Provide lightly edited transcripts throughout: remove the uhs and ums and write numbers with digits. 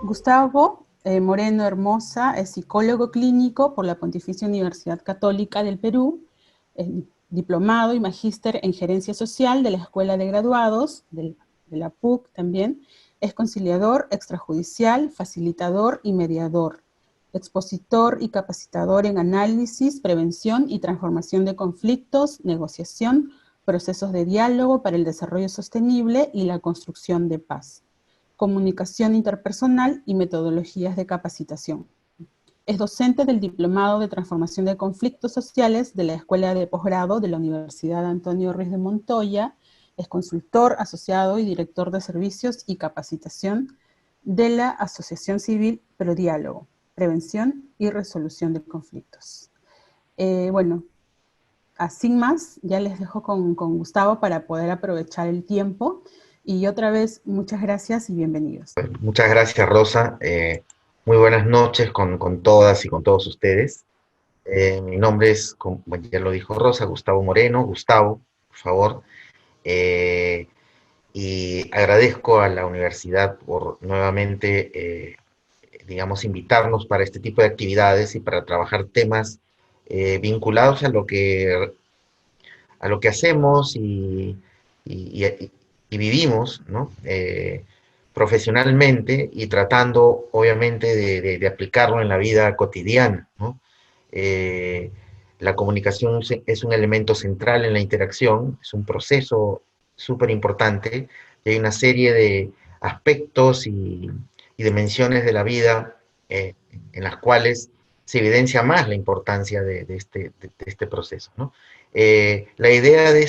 Gustavo Moreno Hermosa es psicólogo clínico por la Pontificia Universidad Católica del Perú, es diplomado y magíster en gerencia social de la Escuela de Graduados, de la PUC también, es conciliador extrajudicial, facilitador y mediador, expositor y capacitador en análisis, prevención y transformación de conflictos, negociación, procesos de diálogo para el desarrollo sostenible y la construcción de paz, comunicación interpersonal y metodologías de capacitación. Es docente del Diplomado de Transformación de Conflictos Sociales de la Escuela de Posgrado de la Universidad Antonio Ruiz de Montoya, es consultor asociado y director de servicios y capacitación de la Asociación Civil Prodiálogo, Prevención y Resolución de Conflictos. Bueno, sin más, ya les dejo con Gustavo para poder aprovechar el tiempo. Y otra vez, muchas gracias y bienvenidos. Muchas gracias, Rosa. Muy buenas noches con todas y con todos ustedes. Mi nombre es, como ya lo dijo Rosa, Gustavo Moreno. Gustavo, por favor. Y agradezco a la universidad por nuevamente, digamos, invitarnos para este tipo de actividades y para trabajar temas vinculados a lo que hacemos y, y vivimos, ¿no? Profesionalmente y tratando, obviamente, de aplicarlo en la vida cotidiana, ¿no? Eh, la comunicación es un elemento central en la interacción, es un proceso súper importante y hay una serie de aspectos y dimensiones de la vida en las cuales se evidencia más la importancia de este proceso, ¿no? La idea de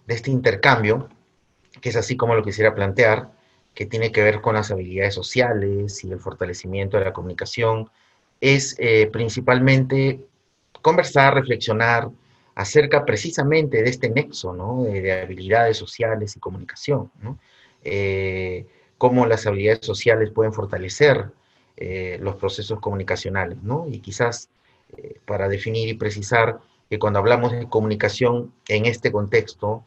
este intercambio, que es así como lo quisiera plantear, que tiene que ver con las habilidades sociales y el fortalecimiento de la comunicación, es principalmente conversar, reflexionar acerca precisamente de este nexo, ¿no? De habilidades sociales y comunicación, ¿no? Cómo las habilidades sociales pueden fortalecer los procesos comunicacionales, ¿no? Y quizás para definir y precisar que cuando hablamos de comunicación en este contexto,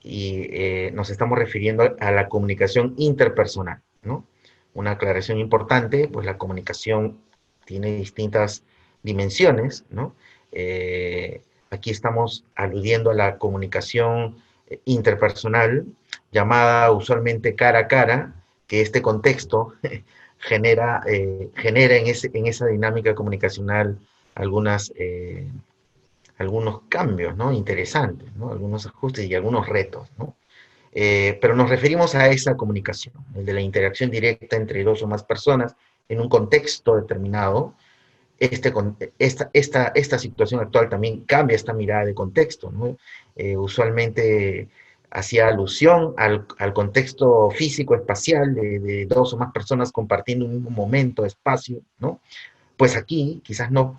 y nos estamos refiriendo a la comunicación interpersonal, ¿no? Una aclaración importante, pues la comunicación tiene distintas dimensiones, ¿no? Aquí estamos aludiendo a la comunicación interpersonal, llamada usualmente cara a cara, que este contexto genera en esa dinámica comunicacional algunas algunos cambios, ¿no? Interesantes, ¿no? Algunos ajustes y algunos retos, ¿no? Pero nos referimos a esa comunicación, el de la interacción directa entre dos o más personas en un contexto determinado. Esta situación actual también cambia esta mirada de contexto, ¿no? Usualmente hacía alusión al contexto físico-espacial de dos o más personas compartiendo un mismo momento, espacio, ¿no? Pues aquí quizás no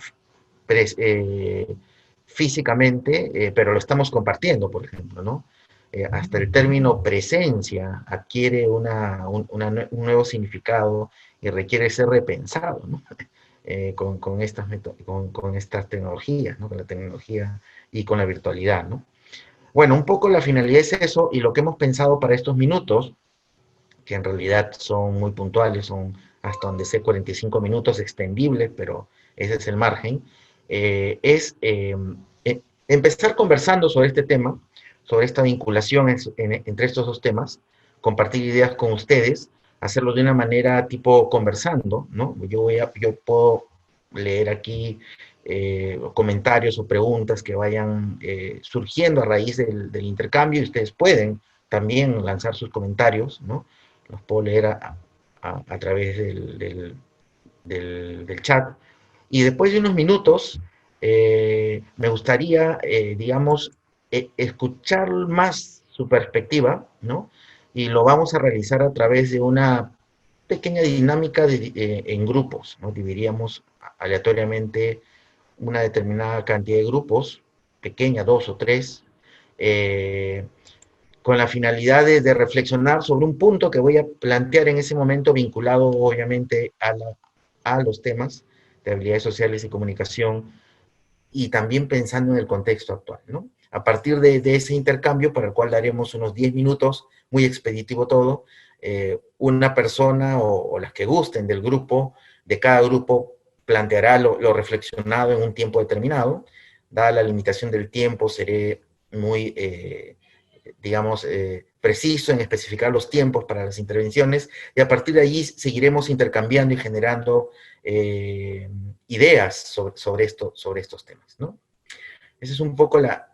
físicamente, pero lo estamos compartiendo, por ejemplo, ¿no? Hasta el término presencia adquiere un nuevo significado y requiere ser repensado, ¿no? Con estas tecnologías, ¿no? Con la tecnología y con la virtualidad, ¿no? Bueno, un poco la finalidad es eso y lo que hemos pensado para estos minutos, que en realidad son muy puntuales, son hasta donde sé 45 minutos extendibles, pero ese es el margen, es empezar conversando sobre este tema, sobre esta vinculación entre estos dos temas, compartir ideas con ustedes, hacerlo de una manera tipo conversando, ¿no? Yo puedo leer aquí comentarios o preguntas que vayan surgiendo a raíz del intercambio y ustedes pueden también lanzar sus comentarios, ¿no? Los puedo leer a través del chat. Y después de unos minutos, me gustaría, digamos, escuchar más su perspectiva, ¿no? Y lo vamos a realizar a través de una pequeña dinámica en grupos, ¿no? Dividiríamos aleatoriamente una determinada cantidad de grupos, pequeña, dos o tres, eh, con la finalidad de reflexionar sobre un punto que voy a plantear en ese momento vinculado obviamente a los temas de habilidades sociales y comunicación y también pensando en el contexto actual, ¿no? A partir de ese intercambio, para el cual daremos unos 10 minutos, muy expeditivo todo, una persona o las que gusten del grupo, de cada grupo, planteará lo reflexionado en un tiempo determinado. Dada la limitación del tiempo, seré muy, digamos, preciso en especificar los tiempos para las intervenciones, y a partir de allí seguiremos intercambiando y generando ideas sobre estos temas, ¿no? Esa es un poco la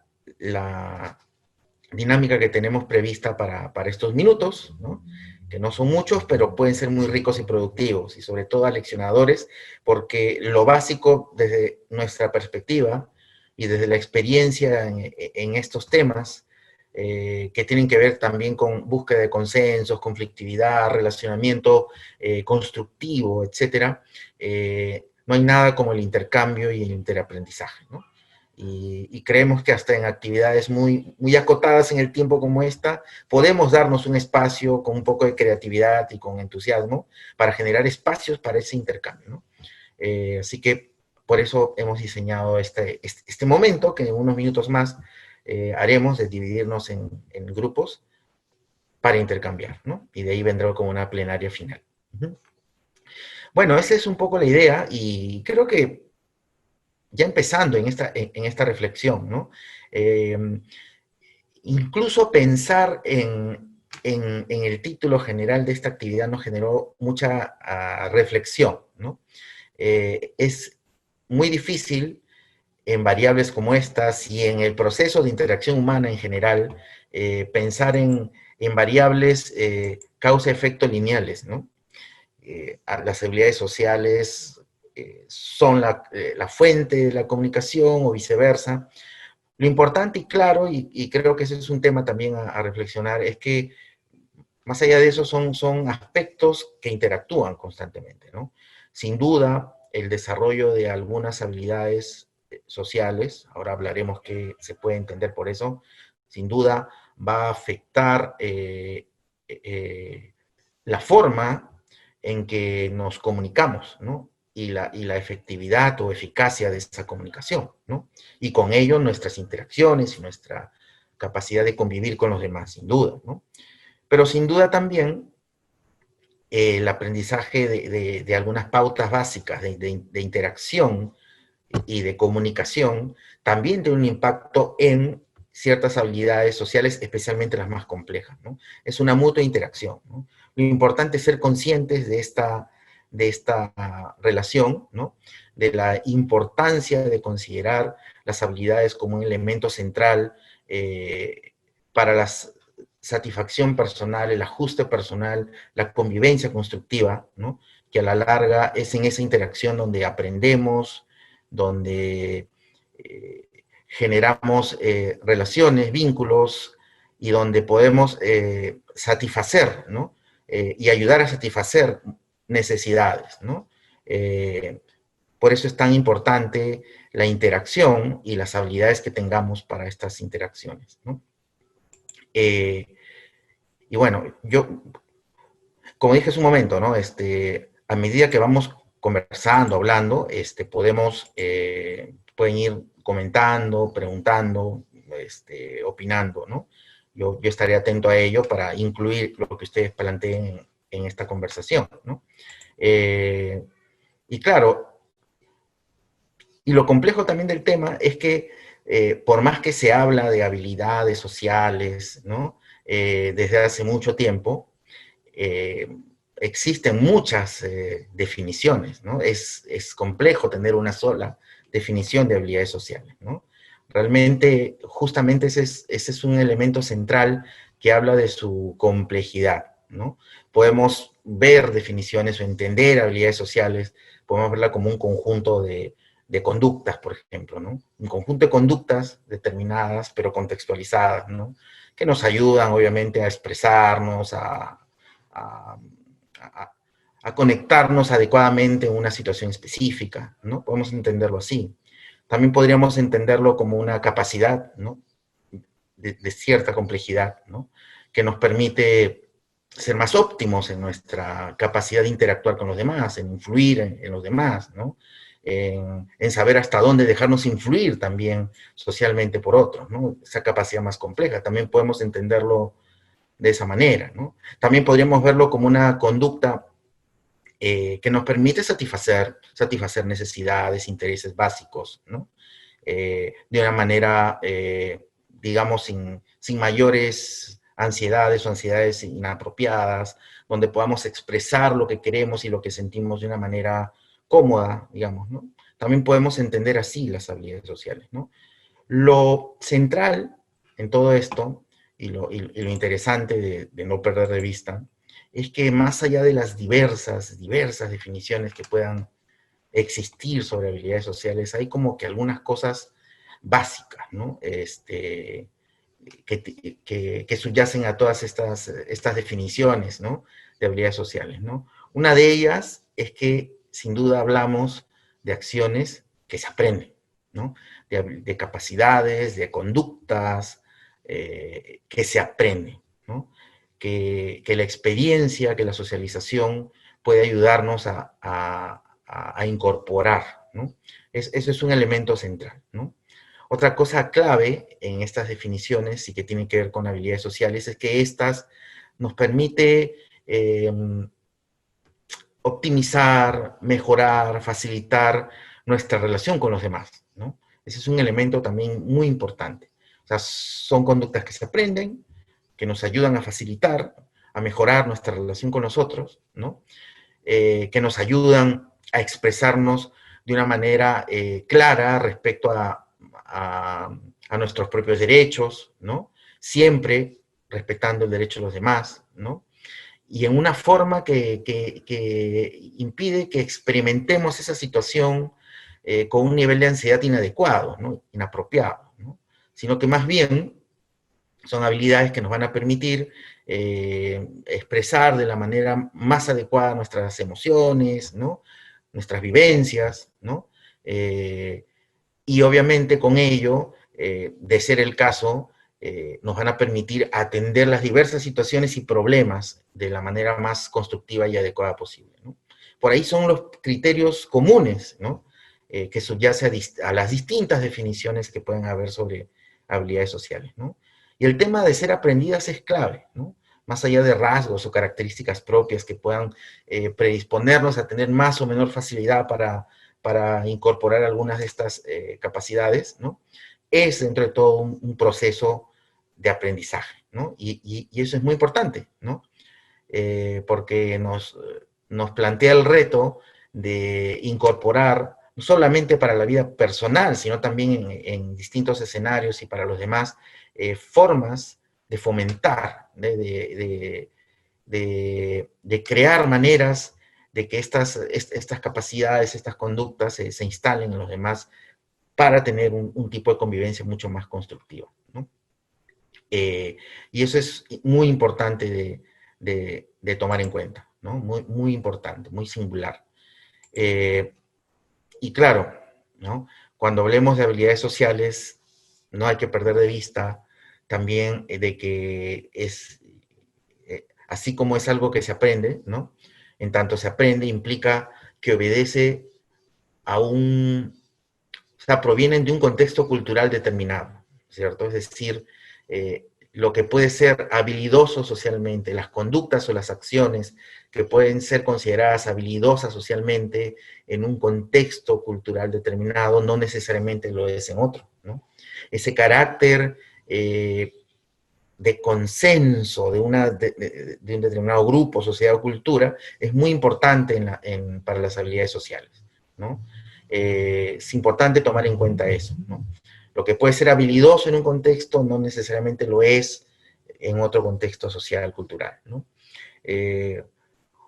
dinámica que tenemos prevista para estos minutos, ¿no? Que no son muchos, pero pueden ser muy ricos y productivos, y sobre todo aleccionadores, porque lo básico desde nuestra perspectiva y desde la experiencia en estos temas, que tienen que ver también con búsqueda de consensos, conflictividad, relacionamiento constructivo, etcétera, no hay nada como el intercambio y el interaprendizaje, ¿no? Y creemos que hasta en actividades muy acotadas en el tiempo como esta, podemos darnos un espacio con un poco de creatividad y con entusiasmo para generar espacios para ese intercambio, ¿no? Así que por eso hemos diseñado este momento, que en unos minutos más haremos, de dividirnos en grupos para intercambiar, ¿no? Y de ahí vendrá como una plenaria final. Bueno, esa es un poco la idea, y creo que ya empezando en esta reflexión, ¿no? Incluso pensar en el título general de esta actividad nos generó mucha reflexión, ¿no? Es muy difícil en variables como estas y en el proceso de interacción humana en general, pensar en variables causa-efecto lineales, ¿no? Las habilidades sociales son la fuente de la comunicación o viceversa. Lo importante y claro, y creo que ese es un tema también a reflexionar, es que más allá de eso son aspectos que interactúan constantemente, ¿no? Sin duda, el desarrollo de algunas habilidades sociales, ahora hablaremos qué se puede entender por eso, sin duda va a afectar la forma en que nos comunicamos, ¿no? Y la efectividad o eficacia de esa comunicación, ¿no? Y con ello nuestras interacciones y nuestra capacidad de convivir con los demás, sin duda, ¿no? Pero sin duda también el aprendizaje de algunas pautas básicas de interacción y de comunicación también tiene un impacto en ciertas habilidades sociales, especialmente las más complejas, ¿no? Es una mutua interacción, ¿no? Lo importante es ser conscientes de esta relación, ¿no? De la importancia de considerar las habilidades como un elemento central para la satisfacción personal, el ajuste personal, la convivencia constructiva, ¿no? Que a la larga es en esa interacción donde aprendemos, donde generamos relaciones, vínculos, y donde podemos satisfacer, ¿no? Y ayudar a satisfacer necesidades, ¿no? Por eso es tan importante la interacción y las habilidades que tengamos para estas interacciones, ¿no? Y bueno, yo, como dije hace un momento, ¿no? A medida que vamos conversando, hablando, pueden ir comentando, preguntando, opinando, ¿no? Yo estaré atento a ello para incluir lo que ustedes planteen en esta conversación, ¿no? Y claro, y lo complejo también del tema es que por más que se habla de habilidades sociales, ¿no? Desde hace mucho tiempo, existen muchas definiciones, ¿no? Es complejo tener una sola definición de habilidades sociales, ¿no? Realmente, justamente ese es un elemento central que habla de su complejidad, ¿no? Podemos ver definiciones o entender habilidades sociales, podemos verla como un conjunto de conductas, por ejemplo, ¿no? Un conjunto de conductas determinadas, pero contextualizadas, ¿no? Que nos ayudan, obviamente, a expresarnos, a conectarnos adecuadamente en una situación específica, ¿no? Podemos entenderlo así. También podríamos entenderlo como una capacidad, ¿no? De cierta complejidad, ¿no? Que nos permite ser más óptimos en nuestra capacidad de interactuar con los demás, en influir en los demás, ¿no? en saber hasta dónde dejarnos influir también socialmente por otros, ¿no? Esa capacidad más compleja, también podemos entenderlo de esa manera, ¿no? También podríamos verlo como una conducta que nos permite satisfacer necesidades, intereses básicos, ¿no? De una manera, digamos, sin mayores ansiedades o ansiedades inapropiadas, donde podamos expresar lo que queremos y lo que sentimos de una manera cómoda, digamos, ¿no? También podemos entender así las habilidades sociales, ¿no? Lo central en todo esto, y lo interesante de no perder de vista, es que más allá de las diversas definiciones que puedan existir sobre habilidades sociales, hay como que algunas cosas básicas, ¿no? Que subyacen a todas estas definiciones, ¿no? De habilidades sociales, ¿no? Una de ellas es que, sin duda, hablamos de acciones que se aprenden, ¿no? De capacidades, de conductas que se aprenden, ¿no? Que la experiencia, que la socialización puede ayudarnos a incorporar, ¿no? Eso es un elemento central, ¿no? Otra cosa clave en estas definiciones y que tiene que ver con habilidades sociales es que estas nos permite optimizar, mejorar, facilitar nuestra relación con los demás, ¿no? Ese es un elemento también muy importante. O sea, son conductas que se aprenden, que nos ayudan a facilitar, a mejorar nuestra relación con los otros, ¿no? Que nos ayudan a expresarnos de una manera clara respecto a nuestros propios derechos, ¿no? Siempre respetando el derecho de los demás, ¿no? Y en una forma que impide que experimentemos esa situación con un nivel de ansiedad inadecuado, ¿no? Inapropiado, ¿no? Sino que más bien son habilidades que nos van a permitir expresar de la manera más adecuada nuestras emociones, ¿no? Nuestras vivencias, ¿no? Y obviamente con ello, de ser el caso, nos van a permitir atender las diversas situaciones y problemas de la manera más constructiva y adecuada posible, ¿no? Por ahí son los criterios comunes, ¿no? Que subyace a las distintas definiciones que pueden haber sobre habilidades sociales, ¿no? Y el tema de ser aprendidas es clave, ¿no? Más allá de rasgos o características propias que puedan predisponernos a tener más o menor facilidad para incorporar algunas de estas capacidades, ¿no? Es dentro de todo un proceso de aprendizaje, ¿no? Y eso es muy importante, ¿no? Porque nos plantea el reto de incorporar, no solamente para la vida personal, sino también en distintos escenarios y para los demás, formas de fomentar, de crear maneras de que estas capacidades, estas conductas se instalen en los demás para tener un tipo de convivencia mucho más constructiva, ¿no? Y eso es muy importante de tomar en cuenta, ¿no? Muy, muy importante, muy singular. Y claro, ¿no? Cuando hablemos de habilidades sociales, no hay que perder de vista también de que así como es algo que se aprende, ¿no? En tanto se aprende, implica que obedece o sea, provienen de un contexto cultural determinado, ¿cierto? Es decir, lo que puede ser habilidoso socialmente, las conductas o las acciones que pueden ser consideradas habilidosas socialmente en un contexto cultural determinado, no necesariamente lo es en otro, ¿no? Ese carácter de consenso de un determinado grupo, sociedad o cultura es muy importante para las habilidades sociales, ¿no? Es importante tomar en cuenta eso, ¿no? Lo que puede ser habilidoso en un contexto no necesariamente lo es en otro contexto social, cultural, ¿no?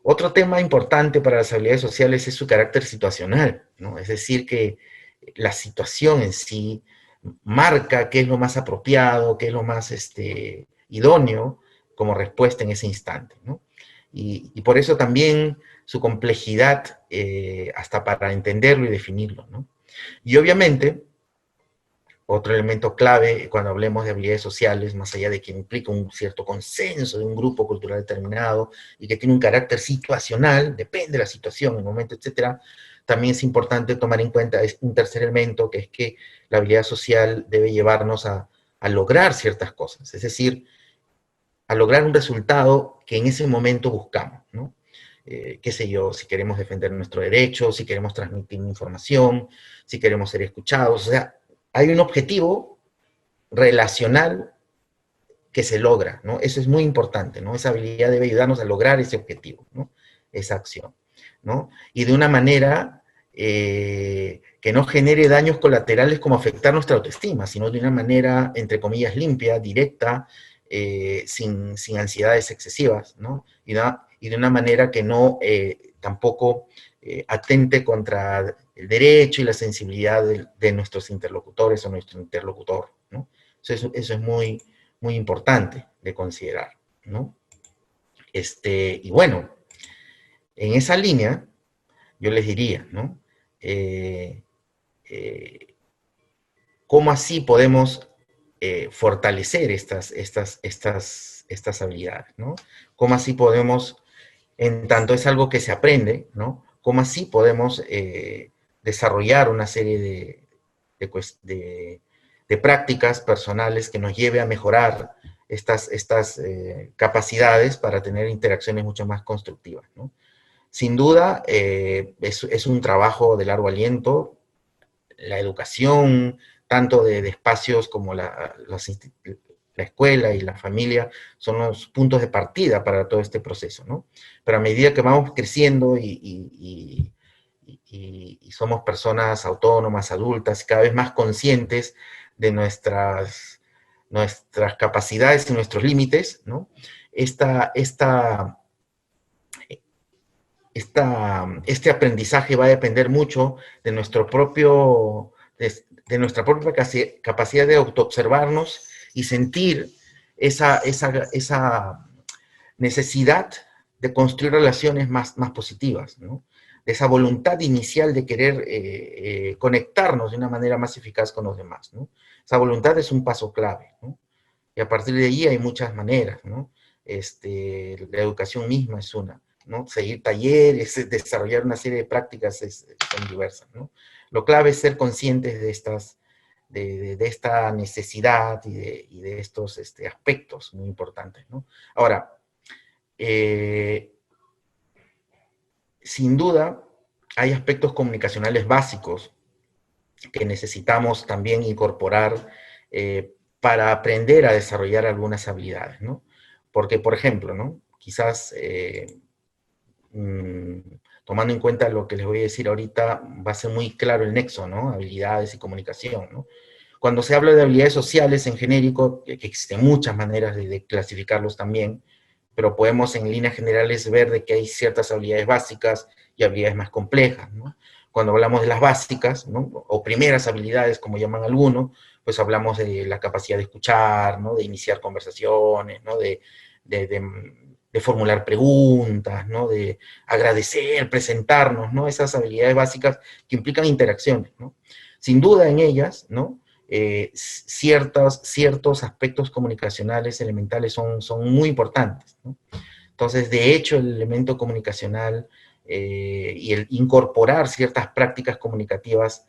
Otro tema importante para las habilidades sociales es su carácter situacional, ¿no? Es decir, que la situación en sí marca qué es lo más apropiado, qué es lo más idóneo como respuesta en ese instante, ¿no? Y por eso también su complejidad hasta para entenderlo y definirlo, ¿no? Y obviamente, otro elemento clave cuando hablemos de habilidades sociales, más allá de que implica un cierto consenso de un grupo cultural determinado y que tiene un carácter situacional, depende de la situación, el momento, etcétera, también es importante tomar en cuenta un tercer elemento, que es que la habilidad social debe llevarnos a lograr ciertas cosas, es decir, a lograr un resultado que en ese momento buscamos, ¿no? Qué sé yo, si queremos defender nuestro derecho, si queremos transmitir información, si queremos ser escuchados, o sea, hay un objetivo relacional que se logra, ¿no? Eso es muy importante, ¿no? Esa habilidad debe ayudarnos a lograr ese objetivo, ¿no? Esa acción, ¿no? Y de una manera que no genere daños colaterales como afectar nuestra autoestima, sino de una manera, entre comillas, limpia, directa, sin ansiedades excesivas, ¿no? Y de una manera que no tampoco atente contra el derecho y la sensibilidad de nuestros interlocutores o nuestro interlocutor, ¿no? Eso es muy importante de considerar, ¿no? Y bueno, en esa línea, yo les diría, ¿no? ¿Cómo así podemos fortalecer estas habilidades, ¿no? ¿Cómo así podemos, en tanto es algo que se aprende, ¿no? ¿Cómo así podemos desarrollar una serie de prácticas personales que nos lleve a mejorar estas capacidades para tener interacciones mucho más constructivas, ¿no? Sin duda, es un trabajo de largo aliento. La educación, tanto de espacios como la escuela y la familia, son los puntos de partida para todo este proceso, ¿no? Pero a medida que vamos creciendo y somos personas autónomas, adultas, cada vez más conscientes de nuestras capacidades y nuestros límites, ¿no? Este aprendizaje va a depender mucho de nuestra propia capacidad de autoobservarnos y sentir esa necesidad de construir relaciones más positivas, ¿no? De esa voluntad inicial de querer conectarnos de una manera más eficaz con los demás, ¿no? Esa voluntad es un paso clave, ¿no? Y a partir de ahí hay muchas maneras, ¿no? La educación misma es una, ¿no? Seguir talleres, desarrollar una serie de prácticas son diversas, ¿no? Lo clave es ser conscientes de esta necesidad y de estos aspectos muy importantes, ¿no? Ahora, sin duda, hay aspectos comunicacionales básicos que necesitamos también incorporar para aprender a desarrollar algunas habilidades, ¿no? Porque, por ejemplo, ¿no? Quizás, tomando en cuenta lo que les voy a decir ahorita, va a ser muy claro el nexo, ¿no? Habilidades y comunicación, ¿no? Cuando se habla de habilidades sociales en genérico, que existen muchas maneras de clasificarlos también, pero podemos en líneas generales ver de que hay ciertas habilidades básicas y habilidades más complejas, ¿no? Cuando hablamos de las básicas, ¿no? O primeras habilidades, como llaman algunos, pues hablamos de la capacidad de escuchar, ¿no? De iniciar conversaciones, ¿no? De formular preguntas, ¿no? De agradecer, presentarnos, ¿no? Esas habilidades básicas que implican interacciones, ¿no? Sin duda en ellas, ¿no? Ciertos aspectos comunicacionales elementales son muy importantes, ¿no? Entonces, de hecho, el elemento comunicacional y el incorporar ciertas prácticas comunicativas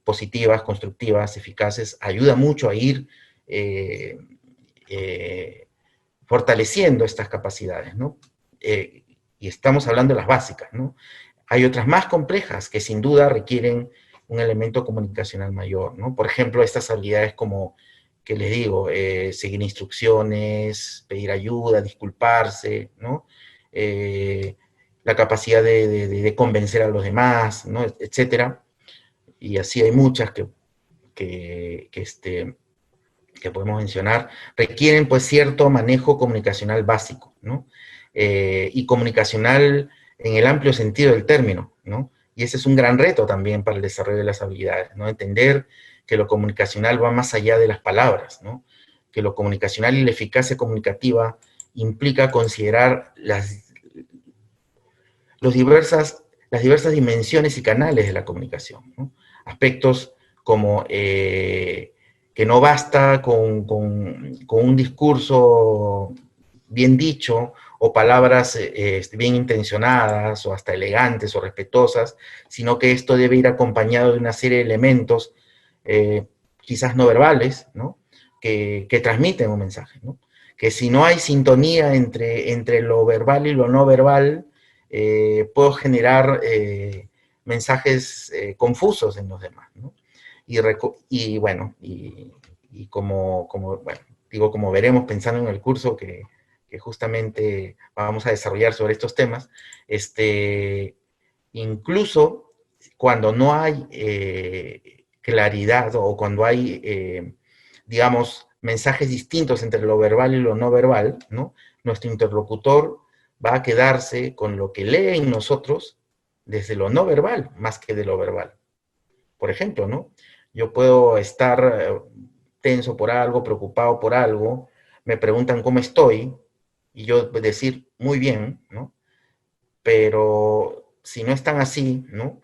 positivas, constructivas, eficaces, ayuda mucho a ir fortaleciendo estas capacidades, ¿no? Y estamos hablando de las básicas, ¿no? Hay otras más complejas que sin duda requieren un elemento comunicacional mayor, ¿no? Por ejemplo, estas habilidades como, que les digo, seguir instrucciones, pedir ayuda, disculparse, ¿no? La capacidad de convencer a los demás, ¿no? Etcétera. Y así hay muchas que podemos mencionar, requieren pues cierto manejo comunicacional básico, ¿no? Y comunicacional en el amplio sentido del término, ¿no? Y ese es un gran reto también para el desarrollo de las habilidades, ¿no? Entender que lo comunicacional va más allá de las palabras, ¿no? Que lo comunicacional y la eficacia comunicativa implica considerar las diversas dimensiones y canales de la comunicación, ¿no? Aspectos como que no basta con un discurso bien dicho o palabras bien intencionadas, o hasta elegantes o respetuosas, sino que esto debe ir acompañado de una serie de elementos, quizás no verbales, ¿no? Que transmiten un mensaje, ¿no? Que si no hay sintonía entre lo verbal y lo no verbal, puedo generar mensajes confusos en los demás, ¿no? Y bueno, bueno, digo, como veremos pensando en el curso que justamente vamos a desarrollar sobre estos temas, incluso cuando no hay claridad, o cuando hay, digamos, mensajes distintos entre lo verbal y lo no verbal, ¿no? Nuestro interlocutor va a quedarse con lo que lee en nosotros desde lo no verbal, más que de lo verbal. Por ejemplo, ¿no? Yo puedo estar tenso por algo, preocupado por algo, me preguntan cómo estoy, y yo decir muy bien, ¿no? Pero si no están así, ¿no?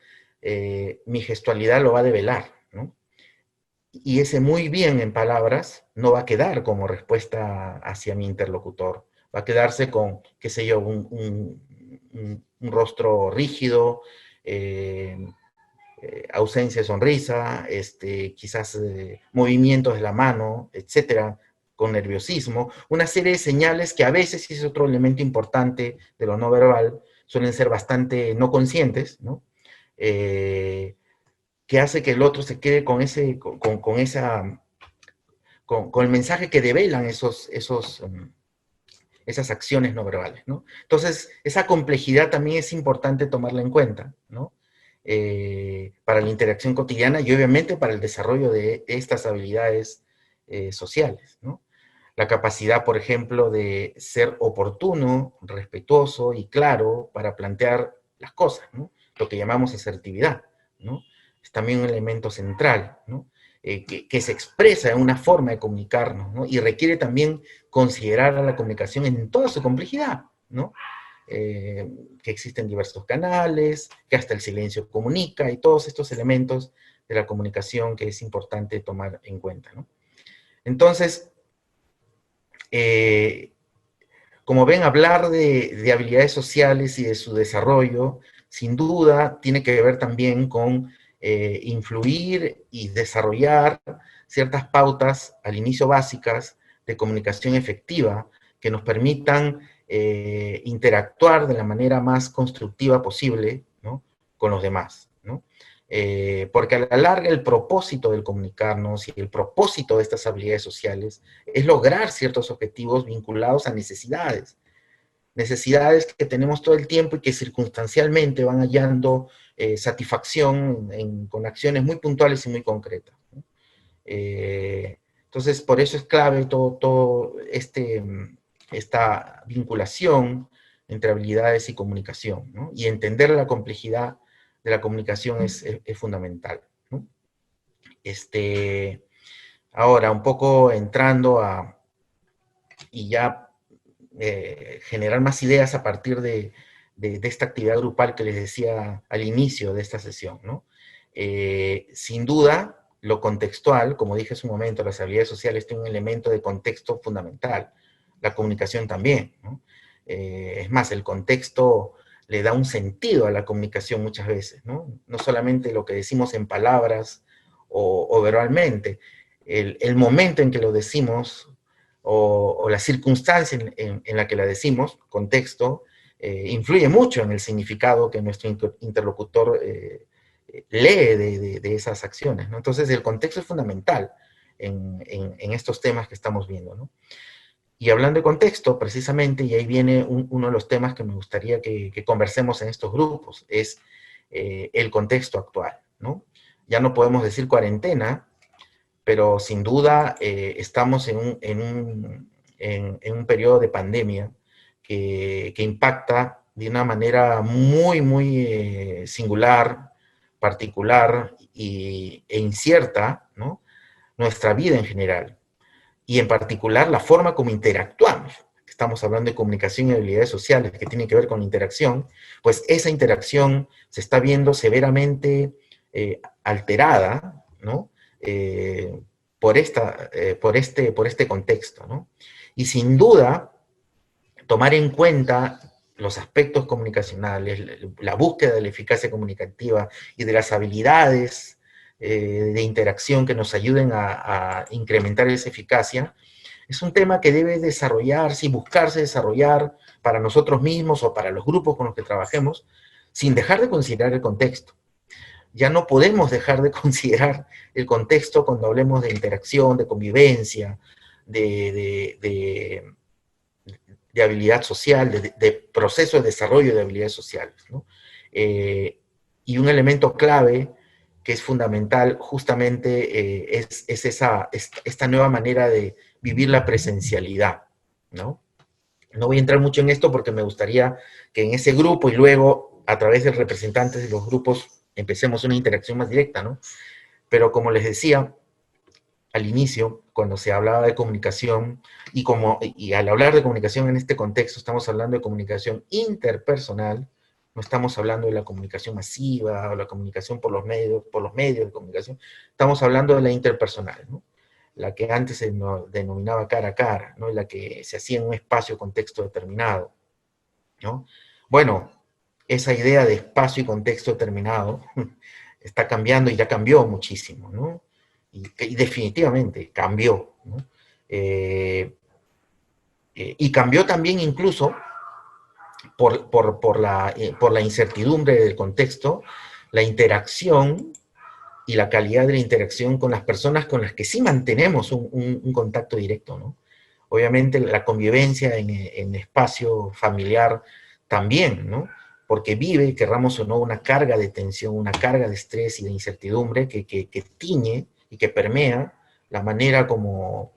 Mi gestualidad lo va a develar, ¿no? Y ese muy bien en palabras no va a quedar como respuesta hacia mi interlocutor. Va a quedarse con, qué sé yo, un rostro rígido, ausencia de sonrisa, quizás movimientos de la mano, etcétera, con nerviosismo, una serie de señales que a veces, y es otro elemento importante de lo no verbal, suelen ser bastante no conscientes, ¿no? Que hace que el otro se quede con con el mensaje que develan esas acciones no verbales, ¿no? Entonces, esa complejidad también es importante tomarla en cuenta, ¿no? Para la interacción cotidiana y obviamente para el desarrollo de estas habilidades sociales, ¿no? La capacidad, por ejemplo, de ser oportuno, respetuoso y claro para plantear las cosas, ¿no? Lo que llamamos asertividad, ¿no? Es también un elemento central, ¿no? Que se expresa en una forma de comunicarnos, ¿no? Y requiere también considerar a la comunicación en toda su complejidad, ¿no? Que existen diversos canales, que hasta el silencio comunica, y todos estos elementos de la comunicación que es importante tomar en cuenta, ¿no? Entonces, como ven, hablar de habilidades sociales y de su desarrollo, sin duda, tiene que ver también con influir y desarrollar ciertas pautas al inicio básicas de comunicación efectiva que nos permitan interactuar de la manera más constructiva posible, ¿no? Con los demás, ¿no? Porque a la larga el propósito del comunicarnos y el propósito de estas habilidades sociales es lograr ciertos objetivos vinculados a necesidades. Necesidades que tenemos todo el tiempo y que circunstancialmente van hallando satisfacción con acciones muy puntuales y muy concretas, ¿no? Entonces, por eso es clave todo esta vinculación entre habilidades y comunicación, ¿no? Y entender la complejidad de la comunicación es fundamental, ¿no? Ahora, un poco entrando y ya generar más ideas a partir de esta actividad grupal que les decía al inicio de esta sesión, ¿no? Sin duda, lo contextual, como dije hace un momento, las habilidades sociales tienen un elemento de contexto fundamental, la comunicación también, ¿no? Es más, el contexto le da un sentido a la comunicación muchas veces, ¿no? No solamente lo que decimos en palabras o verbalmente, el momento en que lo decimos o la circunstancia en la que la decimos, contexto, influye mucho en el significado que nuestro interlocutor lee de esas acciones, ¿no? Entonces, el contexto es fundamental en estos temas que estamos viendo, ¿no? Y hablando de contexto, precisamente, y ahí viene uno de los temas que me gustaría que conversemos en estos grupos, es el contexto actual, ¿no? Ya no podemos decir cuarentena, pero sin duda estamos en un periodo de pandemia que impacta de una manera muy singular, particular e incierta, ¿no? Nuestra vida en general, y en particular la forma como interactuamos. Estamos hablando de comunicación y habilidades sociales que tienen que ver con interacción, pues esa interacción se está viendo severamente alterada, ¿no? Por este contexto, ¿no? Y sin duda, tomar en cuenta los aspectos comunicacionales, la búsqueda de la eficacia comunicativa y de las habilidades de interacción que nos ayuden a incrementar esa eficacia, es un tema que debe desarrollarse y buscarse desarrollar para nosotros mismos o para los grupos con los que trabajemos, sin dejar de considerar el contexto. Ya no podemos dejar de considerar el contexto cuando hablemos de interacción, de convivencia, de habilidad social, de proceso de desarrollo de habilidades sociales, ¿no? Y un elemento clave que es fundamental justamente es esta nueva manera de vivir la presencialidad, ¿no? No voy a entrar mucho en esto porque me gustaría que en ese grupo y luego a través de representantes de los grupos empecemos una interacción más directa, ¿no? Pero como les decía al inicio, cuando se hablaba de comunicación, y al hablar de comunicación en este contexto, estamos hablando de comunicación interpersonal, no estamos hablando de la comunicación masiva o la comunicación por los medios de comunicación, estamos hablando de la interpersonal, ¿no? La que antes se denominaba cara a cara, ¿no? La que se hacía en un espacio contexto determinado, ¿no? Bueno, esa idea de espacio y contexto determinado está cambiando y ya cambió muchísimo, ¿no? Y definitivamente cambió, ¿no? Y cambió también incluso por la incertidumbre del contexto, la interacción y la calidad de la interacción con las personas con las que sí mantenemos un contacto directo, ¿no? Obviamente la convivencia en espacio familiar también, ¿no? Porque vive, querramos o no, una carga de tensión, una carga de estrés y de incertidumbre que tiñe y que permea la manera como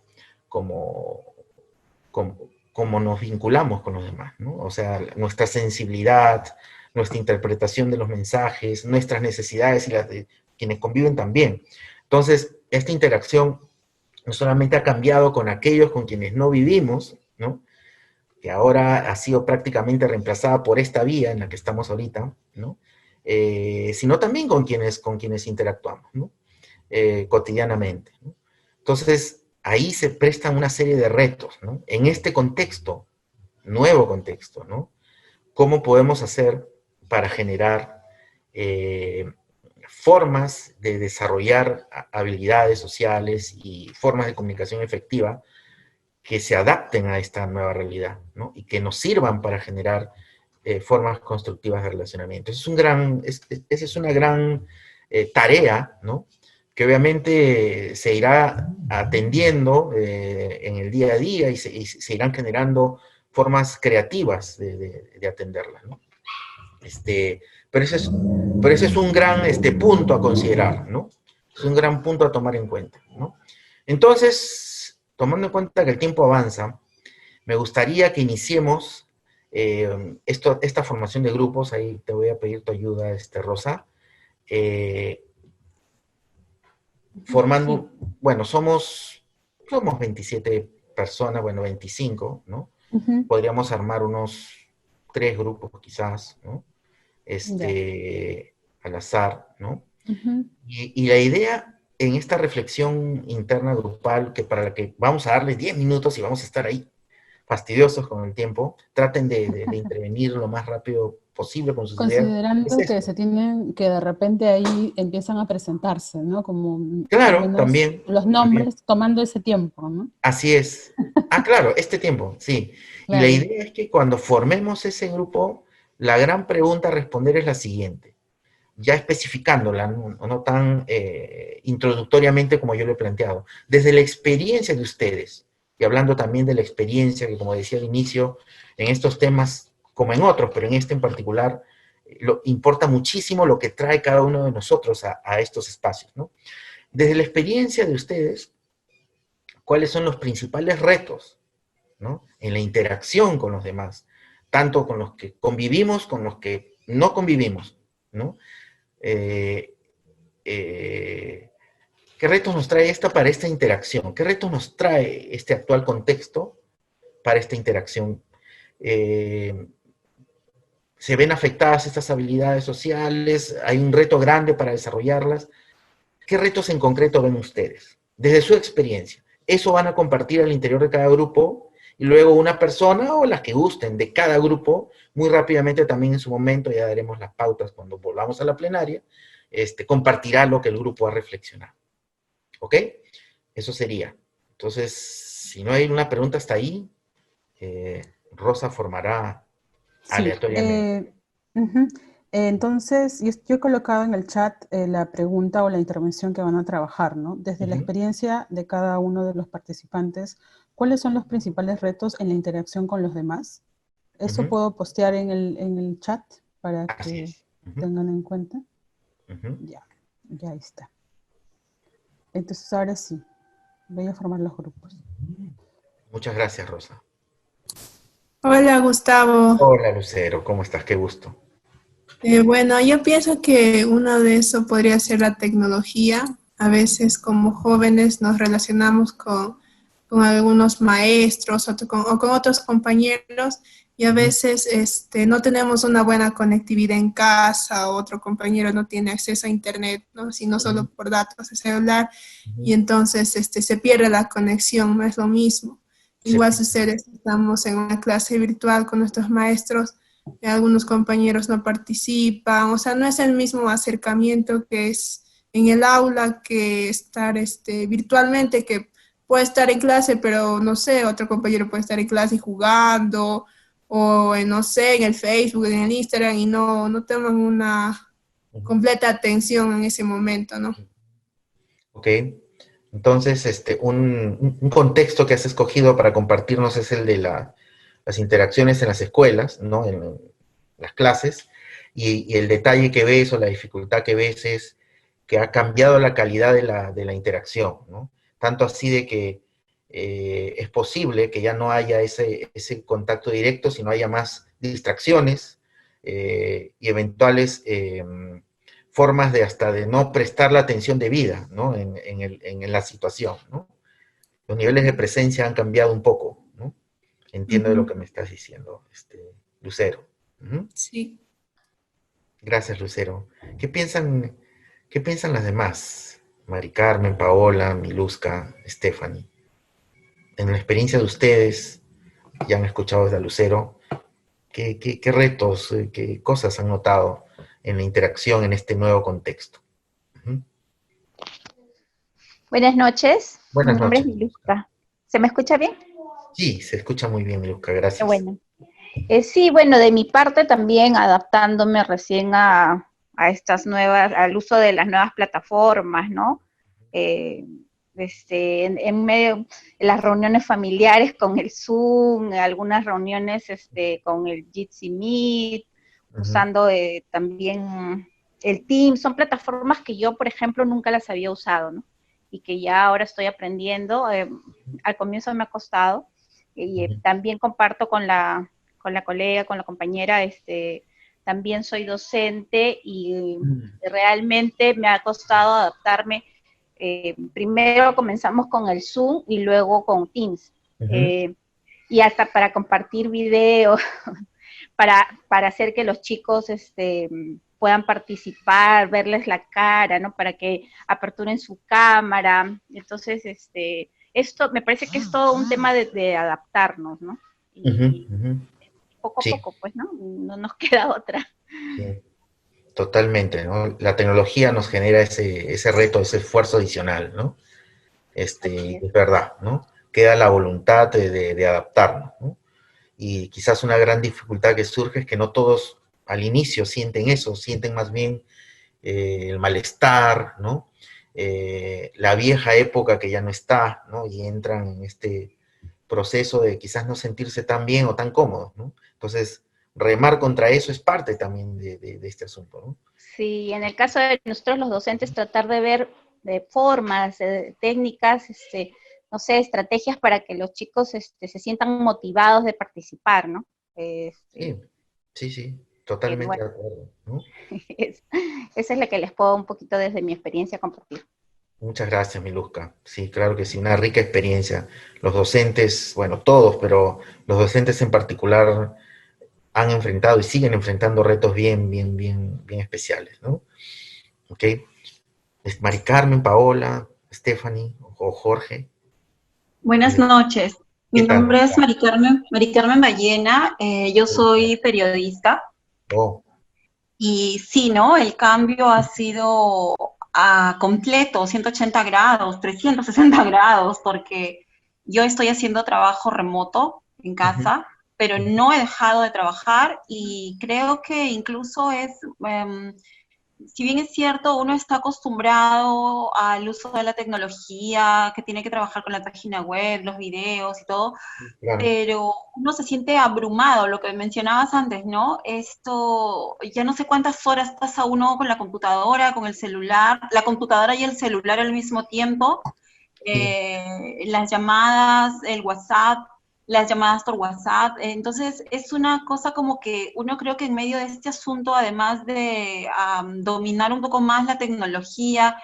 nos vinculamos con los demás, ¿no? O sea, nuestra sensibilidad, nuestra interpretación de los mensajes, nuestras necesidades y las de quienes conviven también. Entonces, esta interacción no solamente ha cambiado con aquellos con quienes no vivimos, ¿no? Que ahora ha sido prácticamente reemplazada por esta vía en la que estamos ahorita, ¿no? Sino también con quienes interactuamos, ¿no? Cotidianamente, ¿no? Entonces, ahí se prestan una serie de retos, ¿no? En este contexto, nuevo contexto, ¿no? ¿Cómo podemos hacer para generar formas de desarrollar habilidades sociales y formas de comunicación efectiva que se adapten a esta nueva realidad, ¿no? Y que nos sirvan para generar formas constructivas de relacionamiento? Esa es una gran tarea, ¿no? Que obviamente se irá atendiendo en el día a día y se irán generando formas creativas de atenderla, ¿no? Pero ese es un gran punto a considerar, ¿no? Es un gran punto a tomar en cuenta, ¿no? Entonces, tomando en cuenta que el tiempo avanza, me gustaría que iniciemos esta formación de grupos. Ahí te voy a pedir tu ayuda, Rosa. Formando, sí. Bueno, somos 27 personas, bueno, 25, ¿no? Podríamos armar unos 3 grupos quizás, ¿no? Al azar, ¿no? Y la idea en esta reflexión interna grupal, que para la que vamos a darles 10 minutos y vamos a estar ahí fastidiosos con el tiempo, traten de intervenir lo más rápido posible con sus ideas. Considerando que se tienen, que de repente ahí empiezan a presentarse, ¿no? Como claro, también. Los nombres, también. Tomando ese tiempo, ¿no? Así es. Claro, este tiempo, sí. Claro. Y la idea es que cuando formemos ese grupo, la gran pregunta a responder es la siguiente, ya especificándola, no tan introductoriamente como yo lo he planteado. Desde la experiencia de ustedes, y hablando también de la experiencia que, como decía al inicio, en estos temas, como en otros, pero en este en particular, importa muchísimo lo que trae cada uno de nosotros a estos espacios, ¿no? Desde la experiencia de ustedes, ¿cuáles son los principales retos, ¿no? En la interacción con los demás, tanto con los que convivimos, con los que no convivimos, ¿no? ¿Qué retos nos trae para esta interacción? ¿Qué retos nos trae este actual contexto para esta interacción? ¿Se ven afectadas estas habilidades sociales? ¿Hay un reto grande para desarrollarlas? ¿Qué retos en concreto ven ustedes? Desde su experiencia. Eso van a compartir al interior de cada grupo y luego una persona o las que gusten de cada grupo, muy rápidamente también en su momento, ya daremos las pautas cuando volvamos a la plenaria, compartirá lo que el grupo ha reflexionado. ¿Ok? Eso sería. Entonces, si no hay una pregunta hasta ahí, Rosa formará Sí. aleatoriamente. Ujú. Entonces, yo he colocado en el chat la pregunta o la intervención que van a trabajar, ¿no? Desde la Ujú, experiencia de cada uno de los participantes, ¿cuáles son los principales retos en la interacción con los demás? Eso ujú. puedo postear en el chat para Así que es. Ujú, tengan en cuenta. ujú. Ya, ya está. Entonces, ahora sí, voy a formar los grupos. Muchas gracias, Rosa. Hola Gustavo. Hola, Lucero, ¿cómo estás? Qué gusto. Bueno, yo pienso que uno de eso podría ser la tecnología. A veces como jóvenes nos relacionamos con algunos maestros o con otros compañeros y a Ujú, veces no tenemos una buena conectividad en casa, o otro compañero no tiene acceso a internet, ¿no? Sino ujú, solo por datos de celular y ujú. entonces se pierde la conexión, no es lo mismo. Se Igual pi- sucede si estamos en una clase virtual con nuestros maestros, algunos compañeros no participan, o sea, no es el mismo acercamiento que es en el aula que estar virtualmente, que puede estar en clase, pero no sé, otro compañero puede estar en clase jugando, o no sé, en el Facebook, en el Instagram, y no toman una Ujú. completa atención en ese momento, ¿no? Ok. Entonces, un contexto que has escogido para compartirnos es el de las interacciones en las escuelas, ¿no? En las clases, y el detalle que ves o la dificultad que ves es que ha cambiado la calidad de la interacción, ¿no? Tanto así de que es posible que ya no haya ese contacto directo, sino haya más distracciones y eventuales formas de hasta de no prestar la atención debida, ¿no? En la situación, ¿no? Los niveles de presencia han cambiado un poco, ¿no? Entiendo de lo Ujú. que me estás diciendo, Lucero. Ujú. Sí. Gracias, Lucero. ¿Qué piensan, qué piensan las demás? Mari Carmen, Paola, Miluska, Stephanie. En la experiencia de ustedes, ya han escuchado desde Lucero, ¿qué retos, qué cosas han notado en la interacción en este nuevo contexto? Ujú. Buenas noches, mi Buenas nombre es noches. Miluska. ¿Se me escucha bien? Sí, se escucha muy bien, Miluska, Qué gracias. bueno. Sí, bueno, de mi parte también adaptándome recién a estas nuevas, al uso de las nuevas plataformas, ¿no? Eh, en medio de las reuniones familiares con el Zoom, algunas reuniones con el Jitsi Meet, Ujú, usando también el Teams, son plataformas que yo, por ejemplo, nunca las había usado, ¿no? Y que ya ahora estoy aprendiendo. Al comienzo me ha costado, y ujú, también comparto con la colega, con la compañera, también soy docente y realmente me ha costado adaptarme. Primero comenzamos con el Zoom y luego con Teams. ujú. Eh, y hasta para compartir videos, para hacer que los chicos puedan participar, verles la cara, ¿no? Para que aperturen su cámara. Entonces, esto me parece que es todo un tema de adaptarnos, ¿no? Ujú, Y ujú. poco a Sí, poco, pues, ¿no? No nos queda otra. sí, totalmente, ¿no? La tecnología nos genera ese reto, ese esfuerzo adicional, ¿no? Así es. Es verdad, ¿no? Queda la voluntad de adaptarnos, ¿no? Y quizás una gran dificultad que surge es que no todos al inicio sienten eso, sienten más bien el malestar, ¿no? La vieja época que ya no está, ¿no? Y entran en este proceso de quizás no sentirse tan bien o tan cómodos, ¿no? Entonces, remar contra eso es parte también de este asunto, ¿no? Sí, en el caso de nosotros los docentes, tratar de ver de formas, técnicas, no sé, estrategias para que los chicos se sientan motivados de participar, ¿no? Sí, Este, sí, sí, totalmente bueno, de acuerdo, ¿no? es, esa es la que les puedo un poquito desde mi experiencia compartir. Muchas gracias, Miluska. Sí, claro que sí, una rica experiencia. Los docentes, bueno, todos, pero los docentes en particular han enfrentado y siguen enfrentando retos bien, bien, bien, bien especiales, ¿no? ¿Ok? Es Mari Carmen, Paola, Stephanie o Jorge. Buenas Ale- noches. ¿Qué Mi tal? nombre es Mari Carmen Ballena, yo soy periodista Oh, y sí, ¿no? El cambio ha sido completo, 180 grados, 360 grados, porque yo estoy haciendo trabajo remoto en ujú, casa, pero no he dejado de trabajar y creo que incluso em, si bien es cierto, uno está acostumbrado al uso de la tecnología, que tiene que trabajar con la página web, los videos y todo, claro, pero uno se siente abrumado, lo que mencionabas antes, ¿no? Esto, ya no sé cuántas horas pasa uno con la computadora, con el celular, la computadora y el celular al mismo tiempo, sí, las llamadas, el WhatsApp, las llamadas por WhatsApp. Entonces, es una cosa como que uno creo que en medio de este asunto, además de dominar un poco más la tecnología,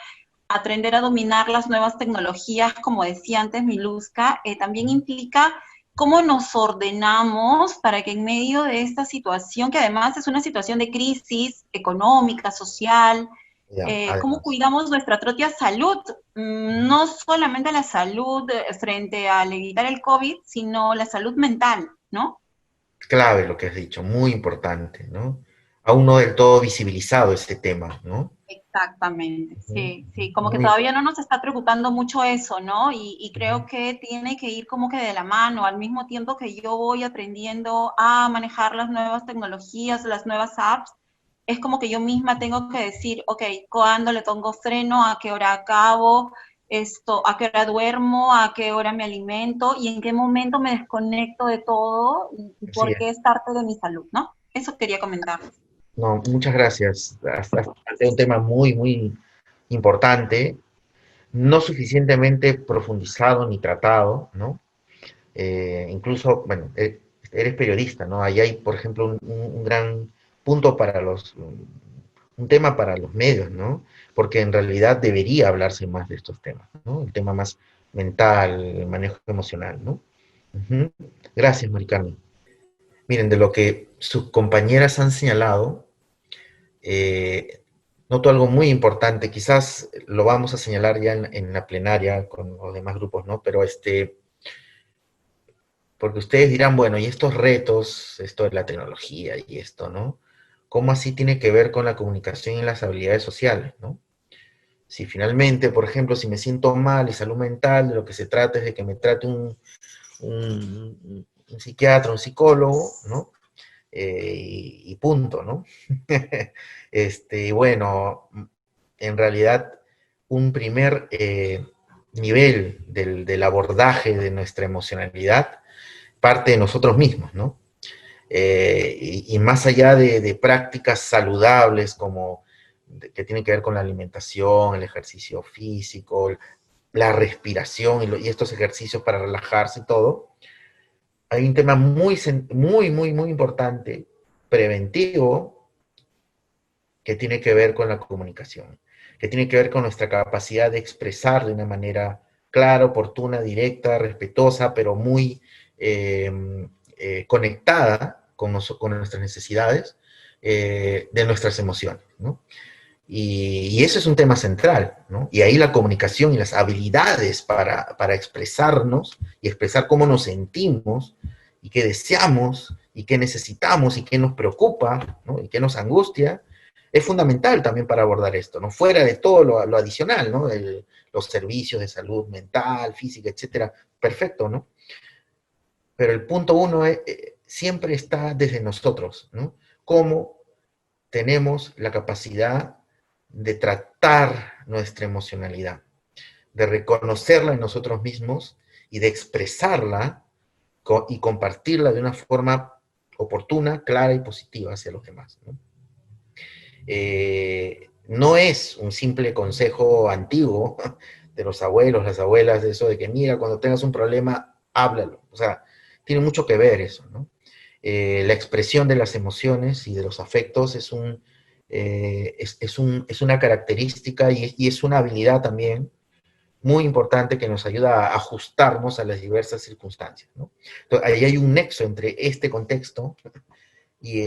aprender a dominar las nuevas tecnologías, como decía antes Miluska, también implica cómo nos ordenamos para que en medio de esta situación, que además es una situación de crisis económica, social, ya, cómo además. cuidamos nuestra propia salud, no solamente la salud frente al evitar el COVID, sino la salud mental, ¿no? Clave lo que has dicho, muy importante, ¿no? Aún no del todo visibilizado ese tema, ¿no? Exactamente, Ujú, sí, sí, como que muy, todavía no nos está preocupando mucho eso, ¿no? Y ujú, creo que tiene que ir como que de la mano, al mismo tiempo que yo voy aprendiendo a manejar las nuevas tecnologías, las nuevas apps, es como que yo misma tengo que decir, ok, ¿cuándo le pongo freno? ¿A qué hora acabo? Esto, ¿a qué hora duermo? ¿A qué hora me alimento? ¿Y en qué momento me desconecto de todo? Y así porque es. es parte de mi salud, ¿no? Eso quería comentar. No, muchas gracias. Hasta un tema muy, muy importante, no suficientemente profundizado ni tratado, ¿no? Incluso, bueno, eres periodista, ¿no? Ahí hay, por ejemplo, un gran punto para un tema para los medios, ¿no? Porque en realidad debería hablarse más de estos temas, ¿no? El tema más mental, el manejo emocional, ¿no? Ujú. Gracias, Mari Carmen. Miren, de lo que sus compañeras han señalado, eh, noto algo muy importante, quizás lo vamos a señalar ya en la plenaria con los demás grupos, ¿no? Pero porque ustedes dirán, bueno, y estos retos, esto de la tecnología y esto, ¿no? ¿Cómo así tiene que ver con la comunicación y las habilidades sociales, ¿no? Si finalmente, por ejemplo, si me siento mal y salud mental, de lo que se trata es de que me trate un psiquiatra, un psicólogo, ¿no? Y punto, ¿no? Bueno, en realidad, un primer nivel del abordaje de nuestra emocionalidad parte de nosotros mismos, ¿no? Y más allá de prácticas saludables como que tienen que ver con la alimentación, el ejercicio físico, la respiración y estos ejercicios para relajarse y todo, hay un tema muy importante, preventivo, que tiene que ver con la comunicación, que tiene que ver con nuestra capacidad de expresar de una manera clara, oportuna, directa, respetuosa, pero muy conectada con nuestras necesidades, de nuestras emociones, ¿no? Y eso es un tema central, ¿no? Y ahí la comunicación y las habilidades para expresarnos y expresar cómo nos sentimos y qué deseamos y qué necesitamos y qué nos preocupa, ¿no? Y qué nos angustia, es fundamental también para abordar esto, ¿no? Fuera de todo lo adicional, ¿no? Los servicios de salud mental, física, etcétera, perfecto, ¿no? Pero el punto uno siempre está desde nosotros, ¿no? Cómo tenemos la capacidad de tratar nuestra emocionalidad, de reconocerla en nosotros mismos y de expresarla y compartirla de una forma oportuna, clara y positiva hacia los demás, ¿no? No es un simple consejo antiguo de los abuelos, las abuelas, de eso de que mira, cuando tengas un problema, háblalo. O sea, tiene mucho que ver eso, ¿no? La expresión de las emociones y de los afectos es una característica y es una habilidad también muy importante que nos ayuda a ajustarnos a las diversas circunstancias, ¿no? Entonces, ahí hay un nexo entre este contexto y